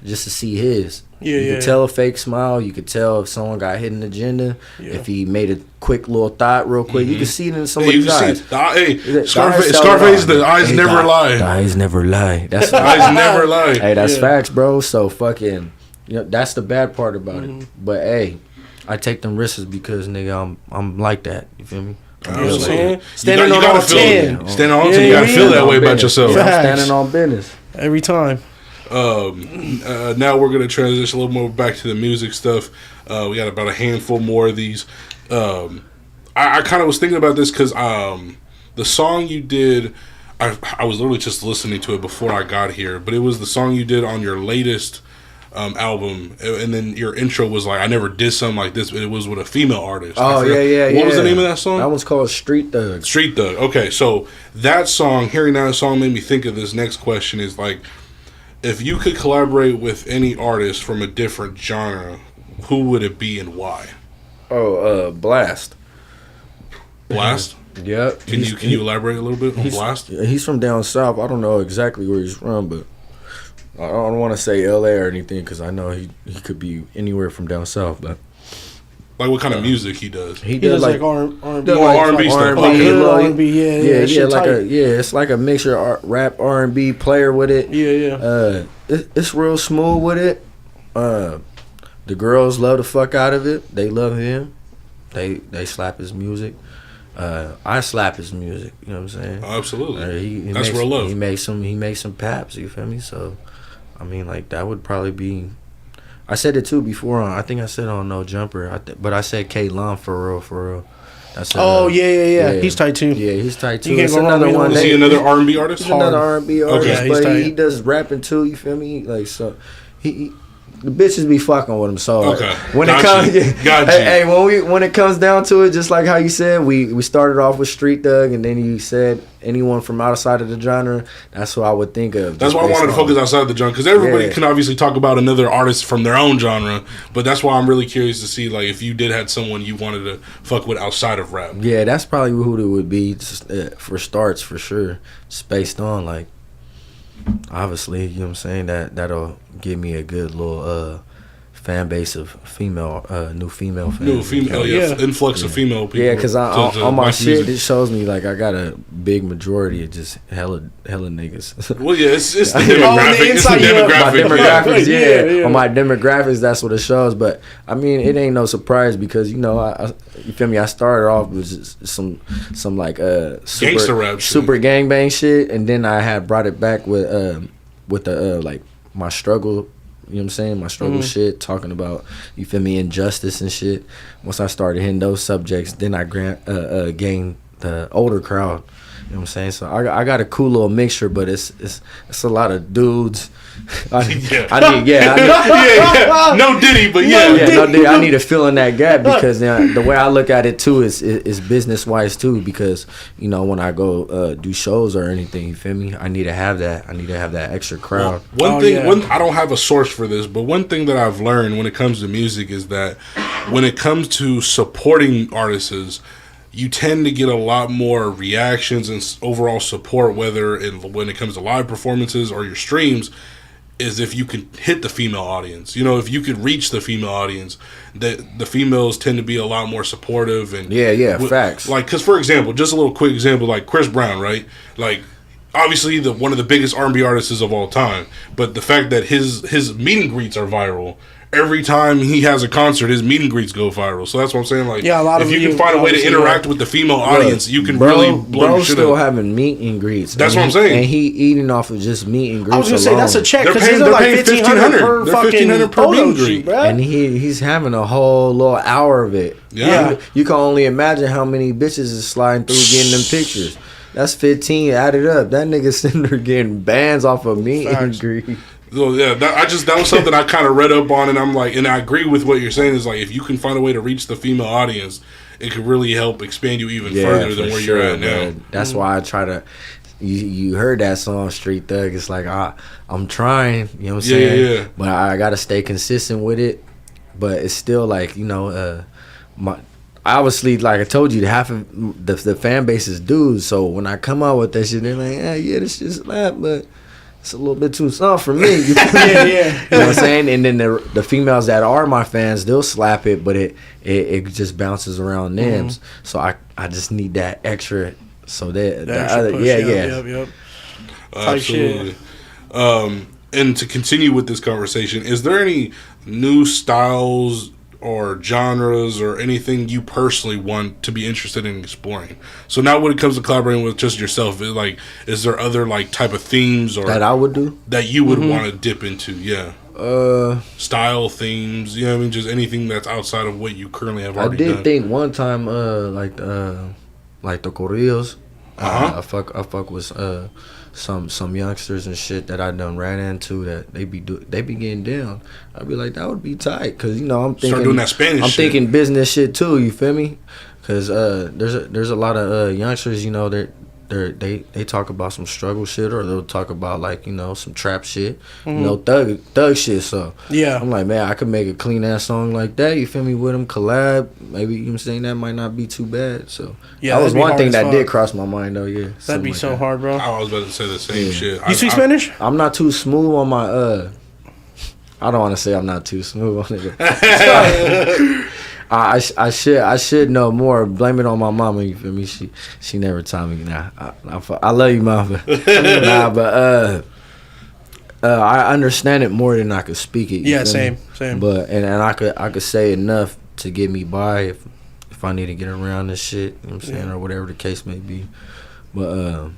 Just to see his. You could tell a fake smile. You could tell if someone got hidden agenda. Yeah. If he made a quick little thought real quick. You can see it in somebody's eyes. Scarface, the eyes never lie. The eyes never lie. That's the eyes never lie. Hey, that's facts, bro. So fucking, that's the bad part about it. But hey, I take them risks because nigga, I'm like that. You feel me? You know what I'm saying? Standing on all 10. Standing on 10, you gotta feel that way about yourself. I'm standing on business. Every time. Now we're gonna transition a little more back to the music stuff. We got about a handful more of these. I kind of was thinking about this because the song you did, I was literally just listening to it before I got here, but it was the song you did on your latest album, and then your intro was like, I never did something like this, but it was with a female artist. Oh, yeah. What was the name of that song? That one's called Street Thug. Street Thug. Okay, so that song, hearing that song made me think of this next question is like, if you could collaborate with any artist from a different genre, who would it be and why? Blast. Blast? Yep. Can you elaborate a little bit on Blast? He's from down south. I don't know exactly where he's from, but I don't want to say LA or anything because I know he could be anywhere from down south. But like what kind of music he does? He does like R&B. R&B stuff. R&B, it's like a mixture of rap, R&B, player with it. Yeah. It's real smooth with it. The girls love the fuck out of it. They love him. They slap his music. I slap his music. You know what I'm saying? Absolutely. That's real love. He makes some paps. You feel me? So, I mean, like that would probably be. I said it too before. I think I said on No Jumper. But I said K-Lon for real. That's yeah. He's tight too. Yeah, he's tight too. It's another one. Is he another R&B artist? He's another R&B artist, okay. But he does rapping too. You feel me? Like so, he the bitches be fucking with him. So okay. When it comes down to it, just like how you said, we started off with Street Thug, and then you said anyone from outside of the genre. That's what I would think of. That's why I wanted to focus outside the genre, because everybody can obviously talk about another artist from their own genre, but that's why I'm really curious to see like if you did had someone you wanted to fuck with outside of rap. Yeah, that's probably who it would be for starts for sure. Just based on like. Obviously, you know what I'm saying, that'll give me a good little fan base of new female fans. Influx of female people. Yeah, because on my shit, it shows me like I got a big majority of just hella niggas. Well, yeah, it's the demographic. My demographics, on my demographics, that's what it shows. But I mean, it ain't no surprise because you feel me. I started off with just some like gangster rap, super gangbang shit, and then I had brought it back with the like my struggle. You know what I'm saying? My struggle shit, talking about, you feel me, injustice and shit. Once I started hitting those subjects, then I gained the older crowd. You know what I'm saying? So I got a cool little mixture, but it's a lot of dudes. No Diddy, but no Diddy. I need to fill in that gap because the way I look at it too is business wise too. Because when I go do shows or anything, you feel me? I need to have that. I need to have that extra crowd. One thing I don't have a source for this, but one thing that I've learned when it comes to music is that when it comes to supporting artists, you tend to get a lot more reactions and overall support, when it comes to live performances or your streams, is if you can hit the female audience. You know, if you could reach the female audience, that the females tend to be a lot more supportive. And facts. Like, because for example, just a little quick example, like Chris Brown, right? Like, obviously one of the biggest R&B artists of all time, but the fact that his meet and greets are viral. Every time he has a concert, his meet and greets go viral. So that's what I'm saying. Like, a lot if you can find a way to interact with the female audience, you can really blow your shit still up. having meet and greets. That's what I'm saying. And he eating off of just meet and greets. I was gonna say that's a check because they're they're like paying $1,500 per fucking $1,500 per meet and greet, bro. And he's having a whole little hour of it. Yeah. You can only imagine how many bitches is sliding through getting them pictures. That's 15 added up. That nigga sitting there getting bands off of meet and greet. So yeah, that was something I kind of read up on, and I'm like, and I agree with what you're saying. Is like, if you can find a way to reach the female audience, it could really help expand you even further than where you're at now. That's why I try to. You heard that song Street Thug. It's like I'm trying. You know what I'm saying? Yeah. But I gotta stay consistent with it. But it's still like, you know, obviously, like I told you, half of the fan base is dudes. So when I come out with that shit, they're like, yeah, this shit slap, but it's a little bit too soft for me. You know what I'm saying? And then the females that are my fans, they'll slap it, but it just bounces around them. Mm-hmm. So I just need that extra. So that the other, push, yep. Absolutely. And to continue with this conversation, is there any new styles or genres or anything you personally want to be interested in exploring? So now when it comes to collaborating with just yourself, is there other like type of themes or that I would do that you would want to dip into? Style, themes, you know what I mean? Just anything that's outside of what you currently have already done. I did think one time like the corridos. I fuck with some youngsters and shit that I done ran into that they be getting down. I'd be like, that would be tight, cause you know I'm thinking start doing that Spanish. I'm thinking business shit too. You feel me? Cause there's a lot of youngsters, you know, they talk about some struggle shit, or they'll talk about like, you know, some trap shit, you know, thug shit. So yeah, I'm like, man, I could make a clean ass song like that. You feel me? With them collab, maybe, you know what I'm saying, that might not be too bad. So yeah, that was one thing that did cross my mind though. Yeah, that'd be so hard, bro. I was about to say the same shit. You speak Spanish? I'm not too smooth on my I don't want to say I'm not too smooth on it. I should know more. Blame it on my mama. You feel me? She never taught me. Nah, I love you, mama. Nah, but I understand it more than I could speak it. Yeah, same. But and I could say enough to get me by if I need to get around this shit. You know what I'm saying, or whatever the case may be. But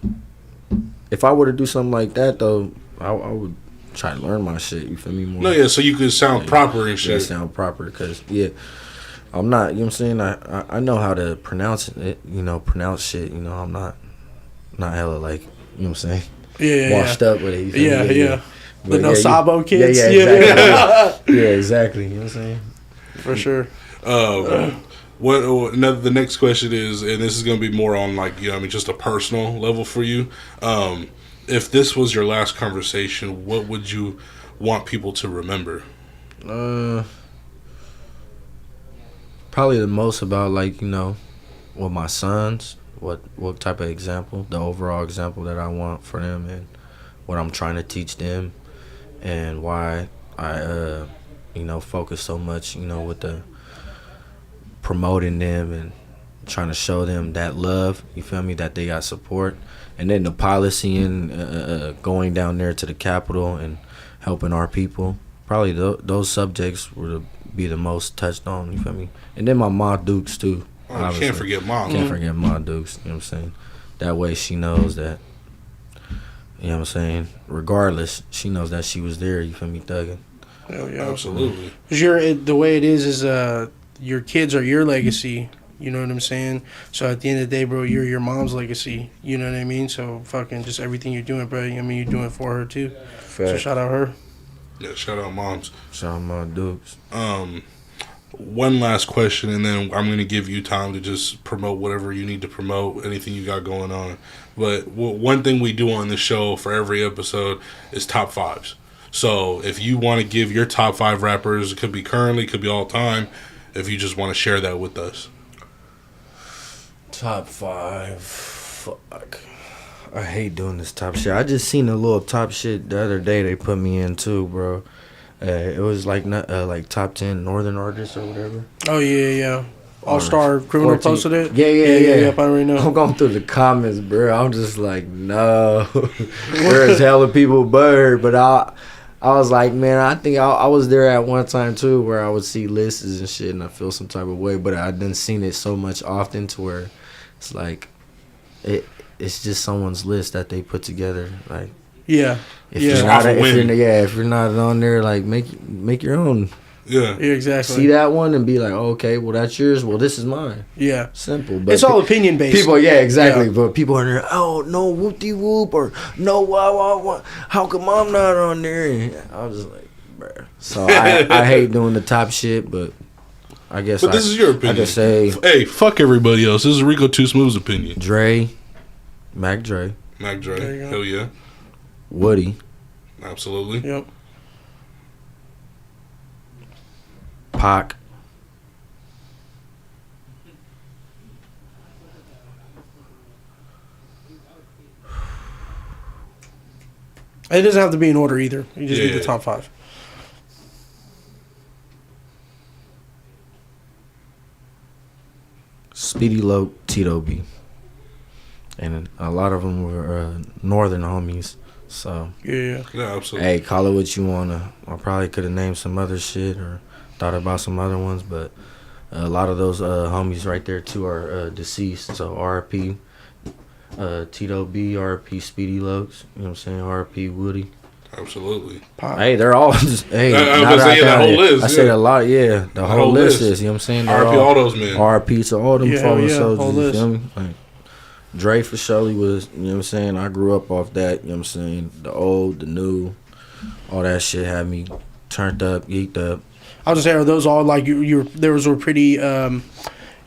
if I were to do something like that though, I would try to learn my shit. You feel me? More. No, yeah, so you could sound proper and shit. Yeah, sound proper, because I'm not, you know what I'm saying, I know how to pronounce it, you know, pronounce shit, you know, I'm not hella like, you know what I'm saying, washed up with it. Yeah. The no Sabo kids. Yeah, exactly. Yeah, exactly, you know what I'm saying. For sure. The next question is, and this is going to be more on like, you know, I mean, just a personal level for you. If this was your last conversation, what would you want people to remember? Probably the most about, like, you know, with my sons, what type of example, the overall example that I want for them, and what I'm trying to teach them, and why I, you know, focus so much, you know, with the promoting them and trying to show them that love, you feel me, that they got support. And then the policy and going down there to the Capitol and helping our people. Probably those subjects would be the most touched on, you feel me? And then my Ma Dukes, too. Oh, can't forget Mom. Can't forget Ma Dukes, you know what I'm saying? That way she knows that, you know what I'm saying? Regardless, she knows that she was there, you feel me, thugging. Hell yeah. Absolutely. Because the way it is your kids are your legacy. You know what I'm saying? So at the end of the day, bro, you're your mom's legacy. You know what I mean? So fucking just everything you're doing, bro, I mean, you're doing it for her, too. Fact. So shout out her. Yeah, shout out moms. Shout out my Dukes. One last question, and then I'm going to give you time to just promote whatever you need to promote, anything you got going on. But one thing we do on this show for every episode is top fives. So if you want to give your top 5 rappers, it could be currently, it could be all time, if you just want to share that with us. Top 5. Fuck. I hate doing this top shit. I just seen a little top shit the other day they put me in too, bro. It was like top 10 Northern artists or whatever. Oh yeah. All-Star Criminal 14. posted it. Yeah. I already know. I'm going through the comments, bro. I'm just like, no. There's hella people butthurt, but I was like, man, I think I was there at one time too, where I would see lists and shit, and I feel some type of way. But I didn't seen it so much often to where it's like, it's just someone's list that they put together. Like, if you're not on there, like make your own. Yeah, exactly. See that one and be like, oh, okay, well that's yours. Well, this is mine. Yeah, simple. But it's all opinion based. People, exactly. Yeah. But people are there. Oh no, whoop de whoop, or no, wow. How come I'm not on there? And I was just like, bruh. So I hate doing the top shit, but I guess. But this is your opinion. I can say, hey, fuck everybody else. This is Rico Too Smoove's opinion. Mac Dre, hell yeah. Woody, absolutely. Yep. Pac. It doesn't have to be in order either. You just need the top 5. Speedy Loke, Tito B. And a lot of them were northern homies. So yeah, absolutely. Hey, call it what you wanna. I probably could have named some other shit or thought about some other ones, but a lot of those homies right there too are deceased. So RP, Tito B, RP Speedy Lokes. You know what I'm saying? RP Woody. Absolutely. Hey, they're all just I was saying that whole list. I said a lot. Yeah, the whole list is. You know what I'm saying? RP all those men. RP to all them fallen soldiers. You feel me? Like, Dre for surely was, you know what I'm saying? I grew up off that, you know what I'm saying? The old, the new, all that shit had me turned up, geeked up. I was just saying, are those all like those were pretty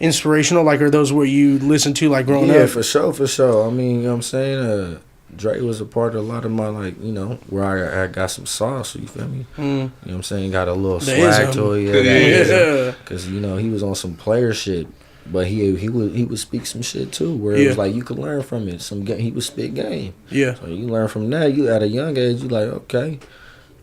inspirational? Like, are those what you listened to like growing up? Yeah, for sure. I mean, you know what I'm saying? Dre was a part of a lot of my, like, you know, where I got some sauce, you feel me? You know what I'm saying? Got a little swag to it. Yeah. Because, you know, he was on some player shit. But he would speak some shit too, where it was like you could learn from it. He would spit game. Yeah. So you learn from that. You at a young age, you like, okay,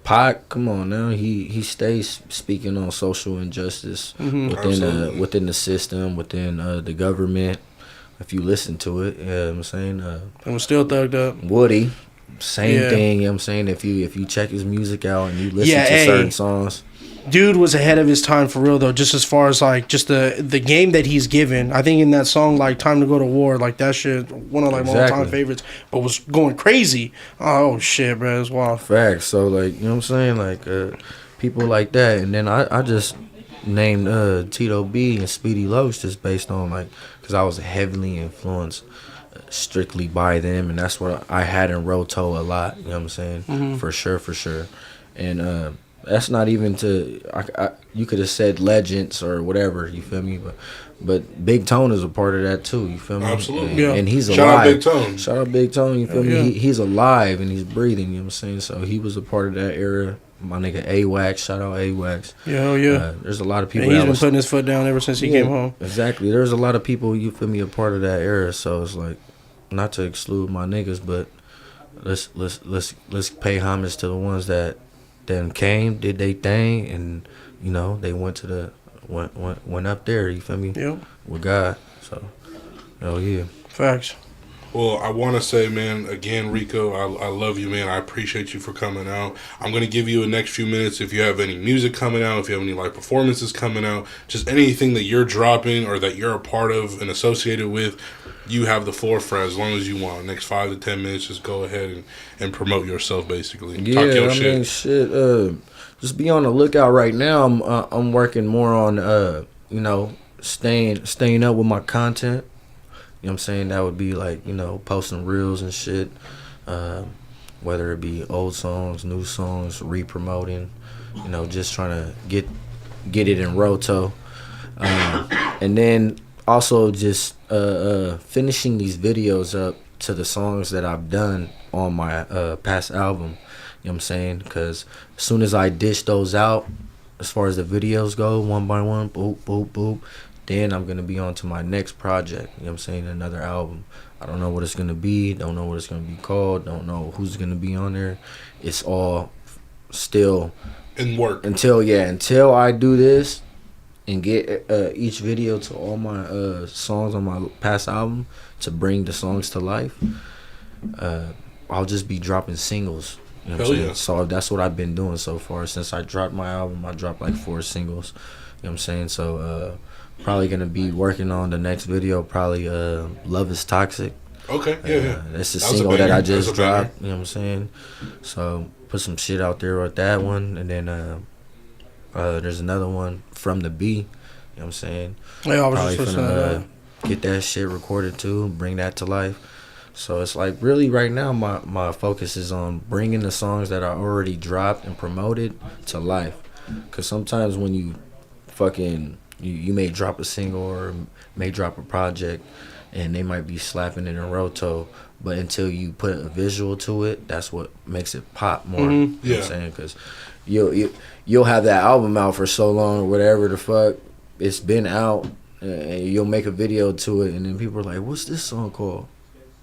Pac, come on now. He stays speaking on social injustice within the system, within the government. If you listen to it, you know what I'm saying? And was still thugged up. Woody, same thing. You know what I'm saying? If you check his music out and you listen to certain songs. Dude was ahead of his time for real though, just as far as like just the game that he's given. I think in that song like Time to Go to War, like that shit, one of like my all time favorites, but was going crazy. Oh shit, bro, it's wild. Facts. So like, you know what I'm saying? Like people like that, and then I just named Tito B and Speedy Lokes just based on like, because I was heavily influenced strictly by them, and that's what I had in Roto a lot. You know what I'm saying? For sure. And that's not even to you could have said legends or whatever, you feel me, but Big Tone is a part of that too, you feel me? Absolutely. And he's alive. Shout out Big Tone, you feel me? He's alive and he's breathing, you know what I'm saying? So he was a part of that era. My nigga AWAX, shout out AWAX. There's a lot of people. And he's been putting his foot down ever since he came home. Exactly. There's a lot of people, you feel me, a part of that era. So it's like, not to exclude my niggas, but let's pay homage to the ones that then came, did they thing, and you know they went up there. You feel me? Yep. With God. So, hell yeah. Facts. Well, I want to say, man, again, Rico, I love you, man. I appreciate you for coming out. I'm going to give you the next few minutes if you have any music coming out, if you have any live performances coming out, just anything that you're dropping or that you're a part of and associated with. You have the floor for as long as you want. Next 5 to 10 minutes, just go ahead and promote yourself, basically. Yeah, talk your mean, shit. Just be on the lookout right now. I'm working more on, you know, staying up with my content. You know what I'm saying? That would be like, you know, posting reels and shit. Whether it be old songs, new songs, re-promoting. You know, just trying to get it in Roto. And then also just finishing these videos up to the songs that I've done on my past album. You know what I'm saying? Because as soon as I dish those out, as far as the videos go, one by one, boop, boop, boop, Then I'm gonna be on to my next project. You know what I'm saying? Another album. I don't know what it's gonna be. Don't know what it's gonna be called. Don't know who's gonna be on there. It's all still in work until I do this and get each video to all my songs on my past album to bring the songs to life. I'll just be dropping singles. You know what I'm saying? So that's what I've been doing so far. Since I dropped my album, I dropped like 4 singles. You know what I'm saying? So probably gonna be working on the next video. Probably "Love Is Toxic." Okay, yeah. That's the single that I just dropped. You know what I'm saying? So put some shit out there with that one, and then there's another one, "From the B." You know what I'm saying? Yeah, I was probably just finna get that shit recorded too, bring that to life. So it's like really right now my focus is on bringing the songs that I already dropped and promoted to life. Cause sometimes when you fucking you may drop a single or may drop a project and they might be slapping in a roto, but until you put a visual to it, that's what makes it pop more. You know what I'm saying? Cause you'll have that album out for so long or whatever the fuck it's been out, and you'll make a video to it, and then people are like, "What's this song called?"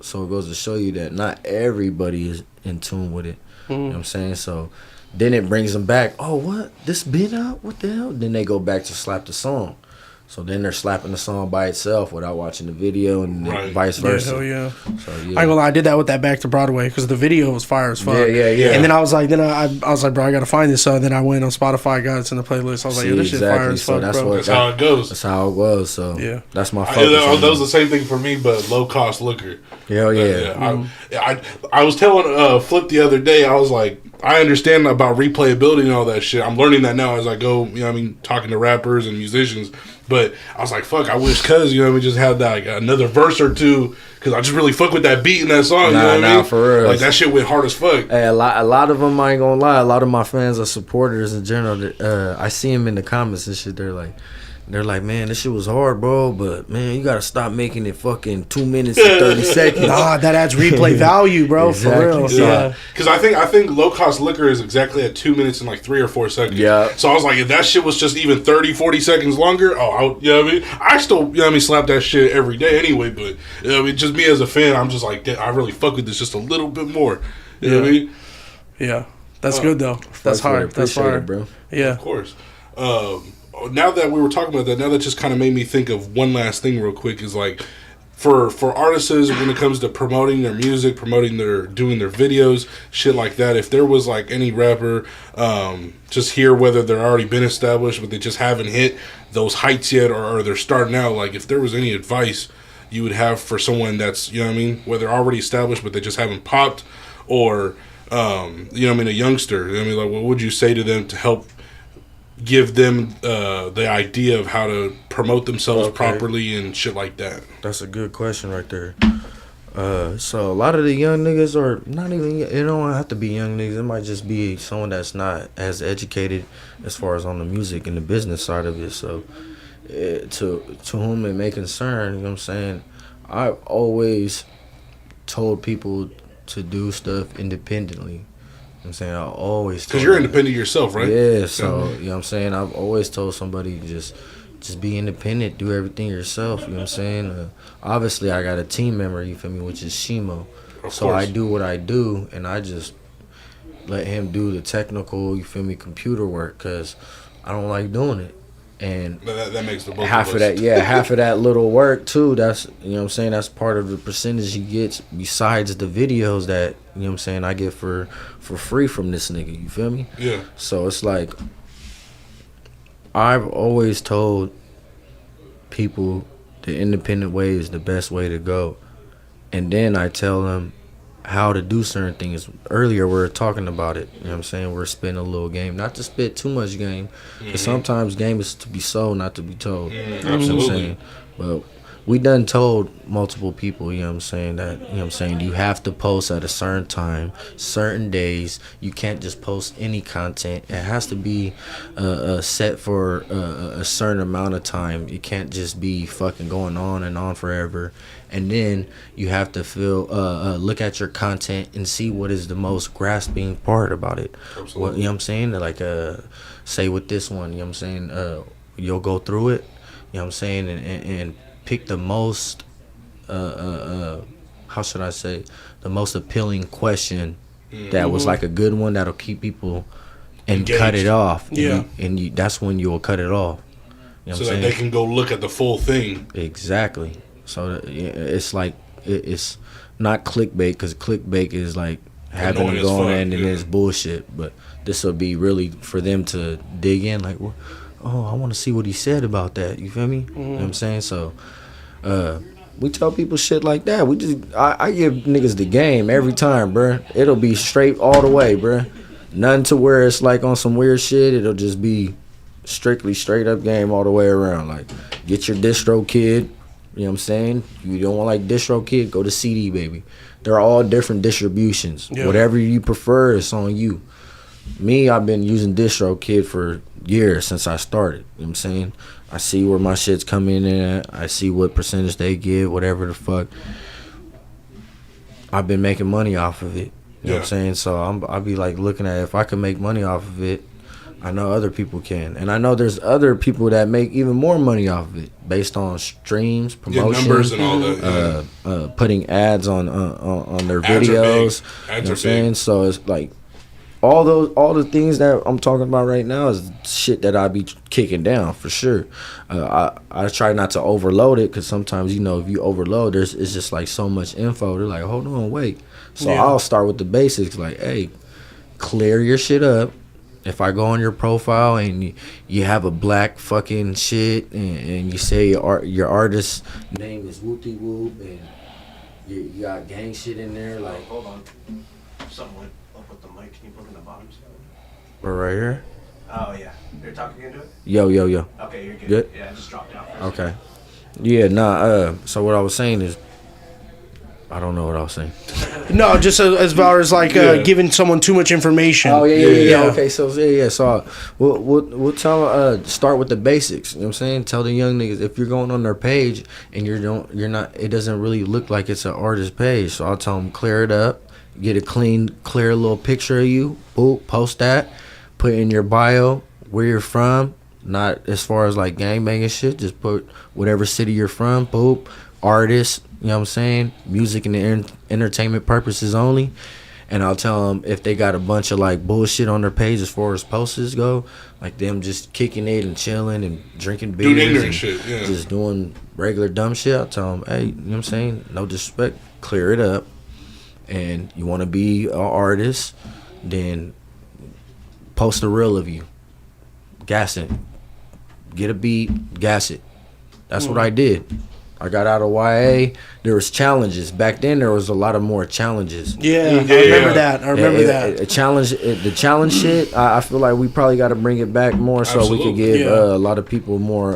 So it goes to show you that not everybody is in tune with it. You know what I'm saying? So then it brings them back. Oh, what? This been out? What the hell? Then they go back to slap the song. So then they're slapping the song by itself without watching the video, and then vice versa. Hell yeah. So, I ain't gonna lie, I did that with that Back to Broadway because the video was fire as fuck. Yeah. And then I was like, I was like, bro, I gotta find this. So then I went on Spotify, got it in the playlist. I was like, yo, this shit fire as fuck, bro. That's how it goes. That's how it was. So yeah, that's my focus. That was the same thing for me, but low cost liquor. Hell yeah. I was telling Flip the other day, I was like, I understand about replayability and all that shit. I'm learning that now as I go, you know what I mean, talking to rappers and musicians. But I was like, fuck, I wish cuz, you know, we just had that, like, another verse or two, because I just really fuck with that beat in that song, you know what I mean? For real. Like, that shit went hard as fuck. Hey, a lot of them, I ain't gonna lie, a lot of my fans are supporters in general. I see them in the comments and shit, they're like, man, this shit was hard, bro, but, man, you gotta stop making it fucking 2 minutes and 30 seconds. Nah, that adds replay value, bro, exactly. for real. Yeah. Because I think low cost liquor is exactly at 2 minutes and like 3 or 4 seconds. Yeah. So I was like, if that shit was just even 30, 40 seconds longer, you know what I mean? I still, you know what I mean, slap that shit every day anyway, but, you know what I mean, just me as a fan, I'm just like, I really fuck with this just a little bit more. You know what I mean? Yeah. That's good, though. That's hard. That's hard, bro. Yeah. Of course. Now that we were talking about that, now that just kind of made me think of one last thing real quick is like, for artists when it comes to promoting their music, doing their videos, shit like that, if there was like any rapper just here, whether they're already been established but they just haven't hit those heights yet, or they're starting out, like if there was any advice you would have for someone that's, you know what I mean, whether already established but they just haven't popped, or you know what I mean, a youngster, I mean, like, what would you say to them to help give them the idea of how to promote themselves properly and shit like that? That's a good question right there. So a lot of the young niggas, or not even, it don't have to be young niggas, it might just be someone that's not as educated as far as on the music and the business side of it. So to whom it may concern, you know what I'm saying, I've always told people to do stuff independently. I'm saying, I always, because you're independent yourself, right? Yeah, so you know what I'm saying, I've always told somebody to just be independent, do everything yourself. You know what I'm saying? Obviously, I got a team member, you feel me, which is Shimo. So I do what I do, and I just let him do the technical, you feel me, computer work, because I don't like doing it. And that makes the both half of that, half of that little work too. That's, you know what I'm saying, that's part of the percentage he gets besides the videos that, you know what I'm saying, I get for free from this nigga. You feel me? Yeah. So it's like, I've always told people the independent way is the best way to go, and then I tell them how to do certain things. Earlier we were talking about it, you know what I'm saying, we're spitting a little game, not to spit too much game, because sometimes game is to be sold, not to be told. Absolutely. You know what I'm saying? But we done told multiple people, you know what I'm saying, that, you know what I'm saying, you have to post at a certain time, certain days. You can't just post any content. It has to be set for a certain amount of time. It can't just be fucking going on and on forever. And then you have to look at your content and see what is the most grasping part about it. Absolutely. What, you know what I'm saying? Like, say with this one, you know what I'm saying, you'll go through it, know what I'm saying, and pick the most how should I say, the most appealing question that was like a good one that'll keep people and engaged. Cut it off. Yeah. And you, that's when you'll cut it off. You know so that they can go look at the full thing. Exactly. So it's like it's not clickbait, because clickbait is like having them go on and it's bullshit. But this will be really for them to dig in, like, well, oh, I want to see what he said about that. You feel me? You know what I'm saying? So we tell people shit like that. I give niggas the game every time, bruh. It'll be straight all the way, bruh. Nothing to where it's like on some weird shit. It'll just be strictly straight up game all the way around. Like, get your distro kid. You know what I'm saying? You don't want like distro kid, go to CD, baby. They're all different distributions. Yeah. Whatever you prefer, it's on you. Me, I've been using distro kid for years since I started. You know what I'm saying? I see where my shit's coming in at. I see what percentage they give, whatever the fuck. I've been making money off of it. You know what I'm saying? So I'll be like looking at, if I can make money off of it, I know other people can. And I know there's other people that make even more money off of it based on streams, promotion, numbers and all that. Putting ads on their videos. You know what I'm saying? So it's like all the things that I'm talking about right now is shit that I be kicking down for sure. I try not to overload it, because sometimes, you know, if you overload, it's just like so much info. They're like, hold on, wait. So I'll start with the basics, like, hey, clear your shit up. If I go on your profile and you have a black fucking shit and you say your artist's name is Whoopty Whoop and you got gang shit in there, like, hold on, something went up with the mic. Can you plug in the bottom side? We're right here. Oh yeah, you're talking into it. Yo. Okay, you're good. Good? Yeah, I just dropped out. Okay. Yeah, nah. So what I was saying is, I don't know what I was saying. No, just as far as like giving someone too much information. Oh yeah. Okay, so So we'll tell start with the basics. You know what I'm saying? Tell the young niggas, if you're going on their page and you're not, it doesn't really look like it's an artist page. So I'll tell them, clear it up, get a clear little picture of you. Boop, post that, put in your bio where you're from. Not as far as like gangbanging shit. Just put whatever city you're from. Boop, artist. You know what I'm saying? Music and entertainment purposes only. And I'll tell them, if they got a bunch of like bullshit on their page as far as posts go, like them just kicking it and chilling and drinking beers, doing ignorant shit, just doing regular dumb shit, I'll tell them, hey, you know what I'm saying? No disrespect, clear it up. And you want to be an artist, then post a reel of you. Gas it. Get a beat, gas it. That's what I did. I got out of YA. There was challenges back then. There was a lot of more challenges. Yeah, I remember that. I remember that. The challenge shit. I feel like we probably got to bring it back more, so we could give a lot of people more.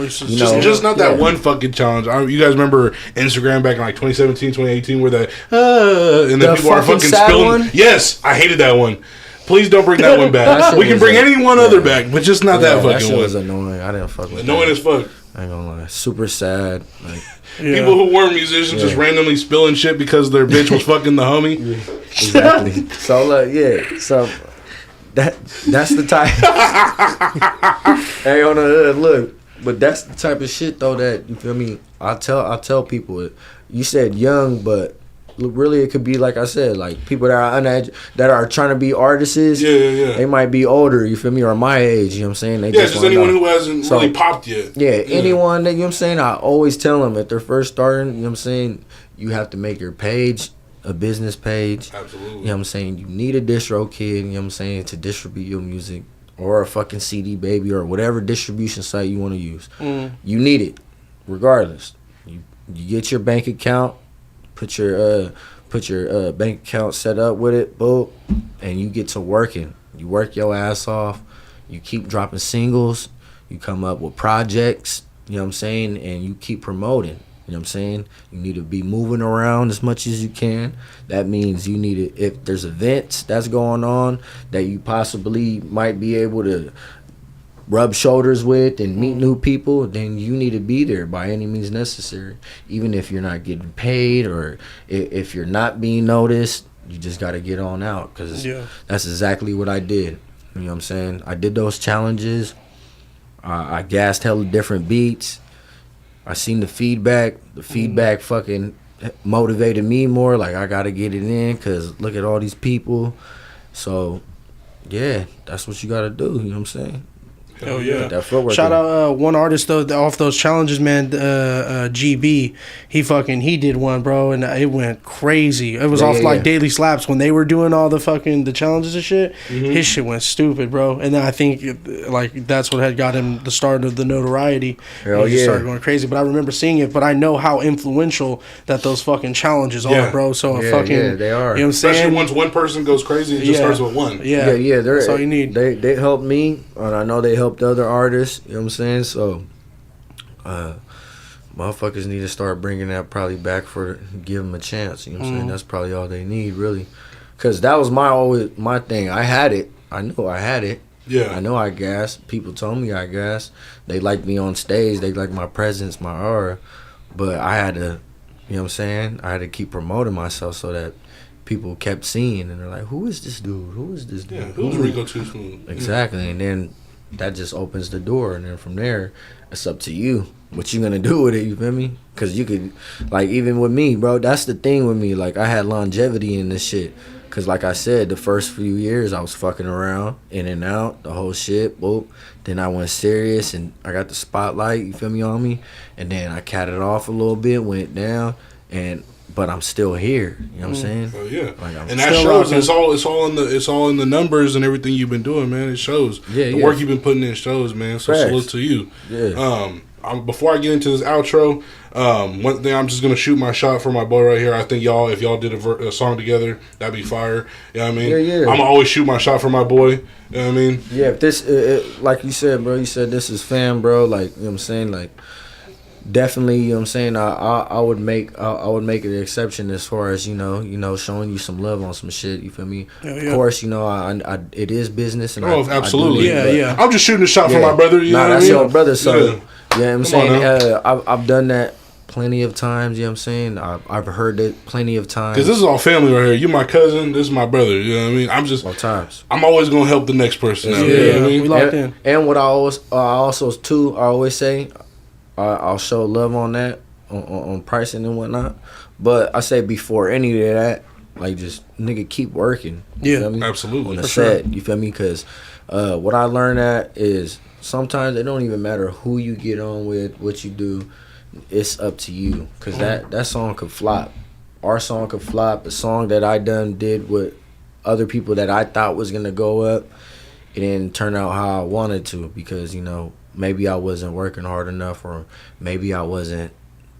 Just not that one fucking challenge. You guys remember Instagram back in like 2017, 2018, where and then people are fucking spilling. One? Yes, I hated that one. Please don't bring that one back. We can bring any one other back, but just not that fucking one. That shit was annoying. I didn't fuck with it. Annoying as fuck. I ain't gonna lie. Super sad. Like, people who weren't musicians just randomly spilling shit because their bitch was fucking the homie. Exactly. So So that's the type. Hey, on the hood, look. But that's the type of shit though that, you feel me? I tell people it. You said young, but really it could be like I said, like people that are that are trying to be artists. They might be older, you feel me, or my age, you know what I'm saying? They just anyone who hasn't really popped yet. Anyone that, you know what I'm saying, I always tell them if they're first starting, you know what I'm saying, you have to make your page a business page. Absolutely. You know what I'm saying? You need a distro kid, you know what I'm saying, to distribute your music, or a fucking CD baby, or whatever distribution site you want to use. You need it regardless. You get your bank account, put your bank account set up with it, boom, and you get to working. You work your ass off. You keep dropping singles. You come up with projects, you know what I'm saying, and you keep promoting. You know what I'm saying? You need to be moving around as much as you can. That means you need to, if there's events that's going on that you possibly might be able to rub shoulders with and meet new people, then you need to be there by any means necessary. Even if you're not getting paid, or if you're not being noticed, you just got to get on out, because that's exactly what I did. You know what I'm saying? I did those challenges. I gassed hella different beats. I seen the feedback. The feedback fucking motivated me more. Like, I gotta get it in because look at all these people. So, yeah, that's what you gotta do. You know what I'm saying? Hell yeah. That footwork. Shout out one artist though off those challenges, man. GB, he did one, bro, and it went crazy. It was off like Daily Slaps when they were doing all the challenges and shit. His shit went stupid, bro. And then I think like that's what had got him the start of the notoriety. Hell he just started going crazy. But I remember seeing it. But I know how influential that those fucking challenges are, bro. So they are. You know what I'm saying? Especially once one person goes crazy, it just starts with one. Yeah. That's all you need. They helped me, and I know they helped the other artists, you know what I'm saying? So motherfuckers need to start bringing that probably back give them a chance, you know what I'm saying? That's probably all they need, really, because that was my thing. I had it. I knew I had it. I know I gassed. People told me I gassed. They liked me on stage. They liked my presence, my aura, but I had to, you know what I'm saying, I had to keep promoting myself so that people kept seeing, and they're like, who is this dude? Who's Rico Too Smooth? Exactly. And then that just opens the door, and then from there it's up to you what you gonna do with it, you feel me? Because you could, like, even with me, bro, that's the thing with me, like, I had longevity in this shit, because like I said, the first few years I was fucking around, in and out, the whole shit, boop. Then I went serious and I got the spotlight, you feel me, on me, and then I catted off a little bit, went down, but I'm still here. You know what I'm saying? Oh yeah, like, and that shows. It's all in the numbers and everything you've been doing, man. It shows. The work you've been putting in shows, man. So salute to you. Yeah. Before I get into this outro, one thing, I'm just gonna shoot my shot for my boy right here. I think if y'all did a song together, that'd be fire. You know what I mean? Yeah. I'm always shoot my shot for my boy. You know what I mean? Yeah. If this, like you said, bro, you said this is fam, bro. Like, you know what I'm saying, like. Definitely, you know what I'm saying, I would make an exception as far as, you know, showing you some love on some shit, you feel me? Of course, you know, I it is business, and absolutely. Yeah. I'm just shooting a shot for my brother, you know what I mean? Your brother, so you know what I'm saying? I've done that plenty of times, you know what I'm saying? I've heard it plenty of times. Because this is all family right here. You my cousin, this is my brother, you know what I mean? I'm always going to help the next person out, you know what I mean? We locked in. And what I always say, I'll show love on that, on pricing and whatnot. But I say before any of that, like, just nigga keep working. You feel me? Absolutely. On the set, you feel me? Because what I learned at is sometimes it don't even matter who you get on with, what you do. It's up to you. Because that song could flop. Our song could flop. The song that I did with other people that I thought was going to go up, it didn't turn out how I wanted to, because, you know, maybe I wasn't working hard enough, or maybe I wasn't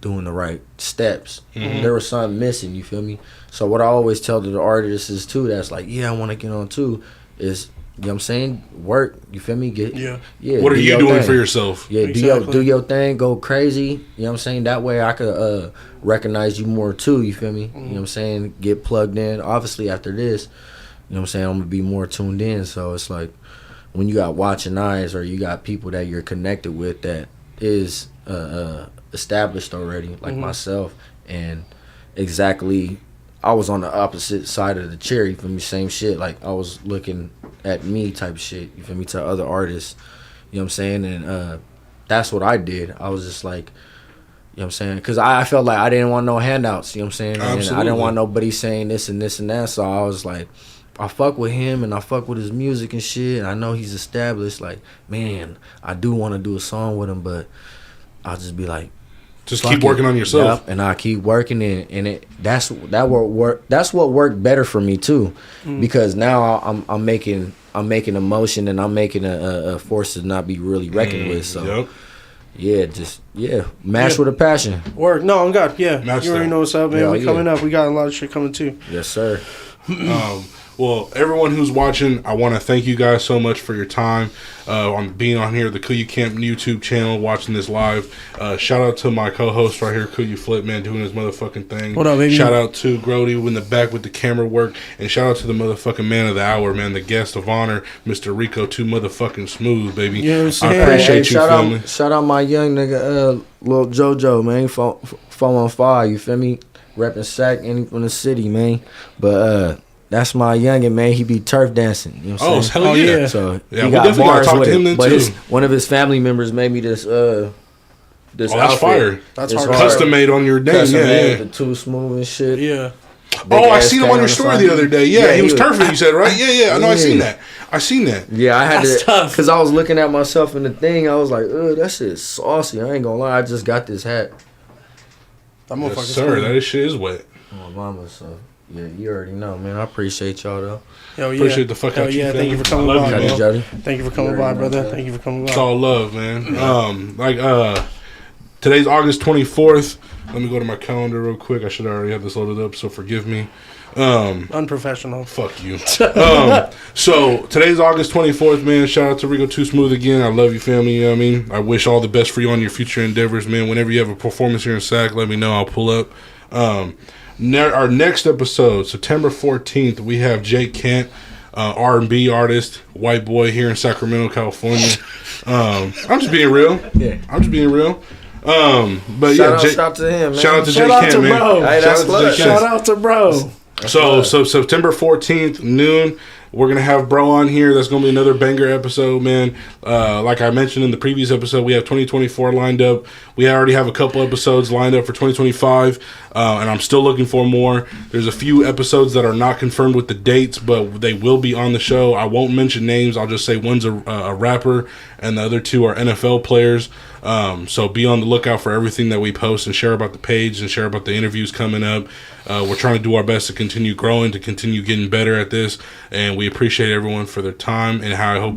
doing the right steps. There was something missing, you feel me? So what I always tell to the artists is too, that's like, I want to get on too, is, you know what I'm saying, work, you feel me? What are you doing for yourself? Do your thing, go crazy, you know what I'm saying? That way I could recognize you more too, you feel me? You know what I'm saying? Get plugged in. Obviously after this, you know what I'm saying, I'm going to be more tuned in, so it's like, when you got watching eyes, or you got people that you're connected with that is established already, like myself, and exactly, I was on the opposite side of the chair, you feel me, same shit, like, I was looking at me type of shit, you feel me, to other artists, you know what I'm saying, and that's what I did. I was just like, you know what I'm saying, because I felt like I didn't want no handouts, you know what I'm saying, and I didn't want nobody saying this and this and that, so I was like, I fuck with him and I fuck with his music and shit, and I know he's established, like, man, I do want to do a song with him, but I'll just be like, just keep working on yourself. Yep, and I keep working and that's what worked better for me too, because now I'm making a motion, and I'm making a force to not be really reckoned with, so mash with a passion. Work. No, I'm God. You already know what's up, man. We coming up. We got a lot of shit coming too. Yes, sir. Well, everyone who's watching, I want to thank you guys so much for your time on being on here, the Kuya Camp YouTube channel, watching this live. Shout out to my co-host right here, Kuya Flip, man, doing his motherfucking thing. What up, baby? Shout out to Grody in the back with the camera work, and shout out to the motherfucking man of the hour, man, the guest of honor, Mr. Rico Too motherfucking Smooth, baby. You know what I'm saying? I appreciate you, family. Shout out my young nigga, Lil JoJo, man, 415, you feel me? Repping Sac, any from the city, man. But That's my youngin', man. He be turf dancing. You know what I'm saying? Hell yeah. So Yeah, he we got definitely gotta bars talk with to him it. then, But too. one of his family members made me this That's outfit. fire. That's It's hard. Custom made on your name. Custom Yeah, made yeah. with the two Smoove and shit. Yeah. Oh, I ass seen him guy on your the story front. the other day. Yeah, he was was- turfing, you said, right? Yeah. I know, I seen Yeah. that. I seen that. Yeah, I had That's to, tough. because I was looking at myself in the thing. I was like, that shit is saucy. I ain't gonna lie. I just got this hat. That Yes, motherfucker's sir. cool. That shit is wet. My mama, so yeah, you already know, man. I appreciate y'all though. Hell yeah. Appreciate the fuck Hell out you, yeah. fam. Thank you for I coming love by, you, Cuddy man. Juddy. Thank you for coming You by, already know brother. that. Thank you for coming It's by. all love, man. Today's August 24th. Let me go to my calendar real quick. I should already have this loaded up, so forgive me. Unprofessional. Fuck you. So today's August 24th, man. Shout out to Rico Too Smooth again. I love you, family. You know what I mean? I wish all the best for you on your future endeavors, man. Whenever you have a performance here in SAC, let me know. I'll pull up. Our next episode, September 14th, we have Jake Kent, R&B artist, white boy here in Sacramento, California. I'm just being real. Yeah. I'm just being real. But Shout yeah, out to him, man. shout out to Shout Jake out Kent, to man. bro. Hey, that's out to love. Jake Kent. Shout out to bro. So September 14th, noon, we're going to have bro on here. That's going to be another banger episode, man. Like I mentioned in the previous episode, we have 2024 lined up. We already have a couple episodes lined up for 2025, and I'm still looking for more. There's a few episodes that are not confirmed with the dates, but they will be on the show. I won't mention names. I'll just say one's a rapper, and the other two are NFL players. So be on the lookout for everything that we post and share about the page and share about the interviews coming up. We're trying to do our best to continue growing, to continue getting better at this, and we appreciate everyone for their time, and how I hope you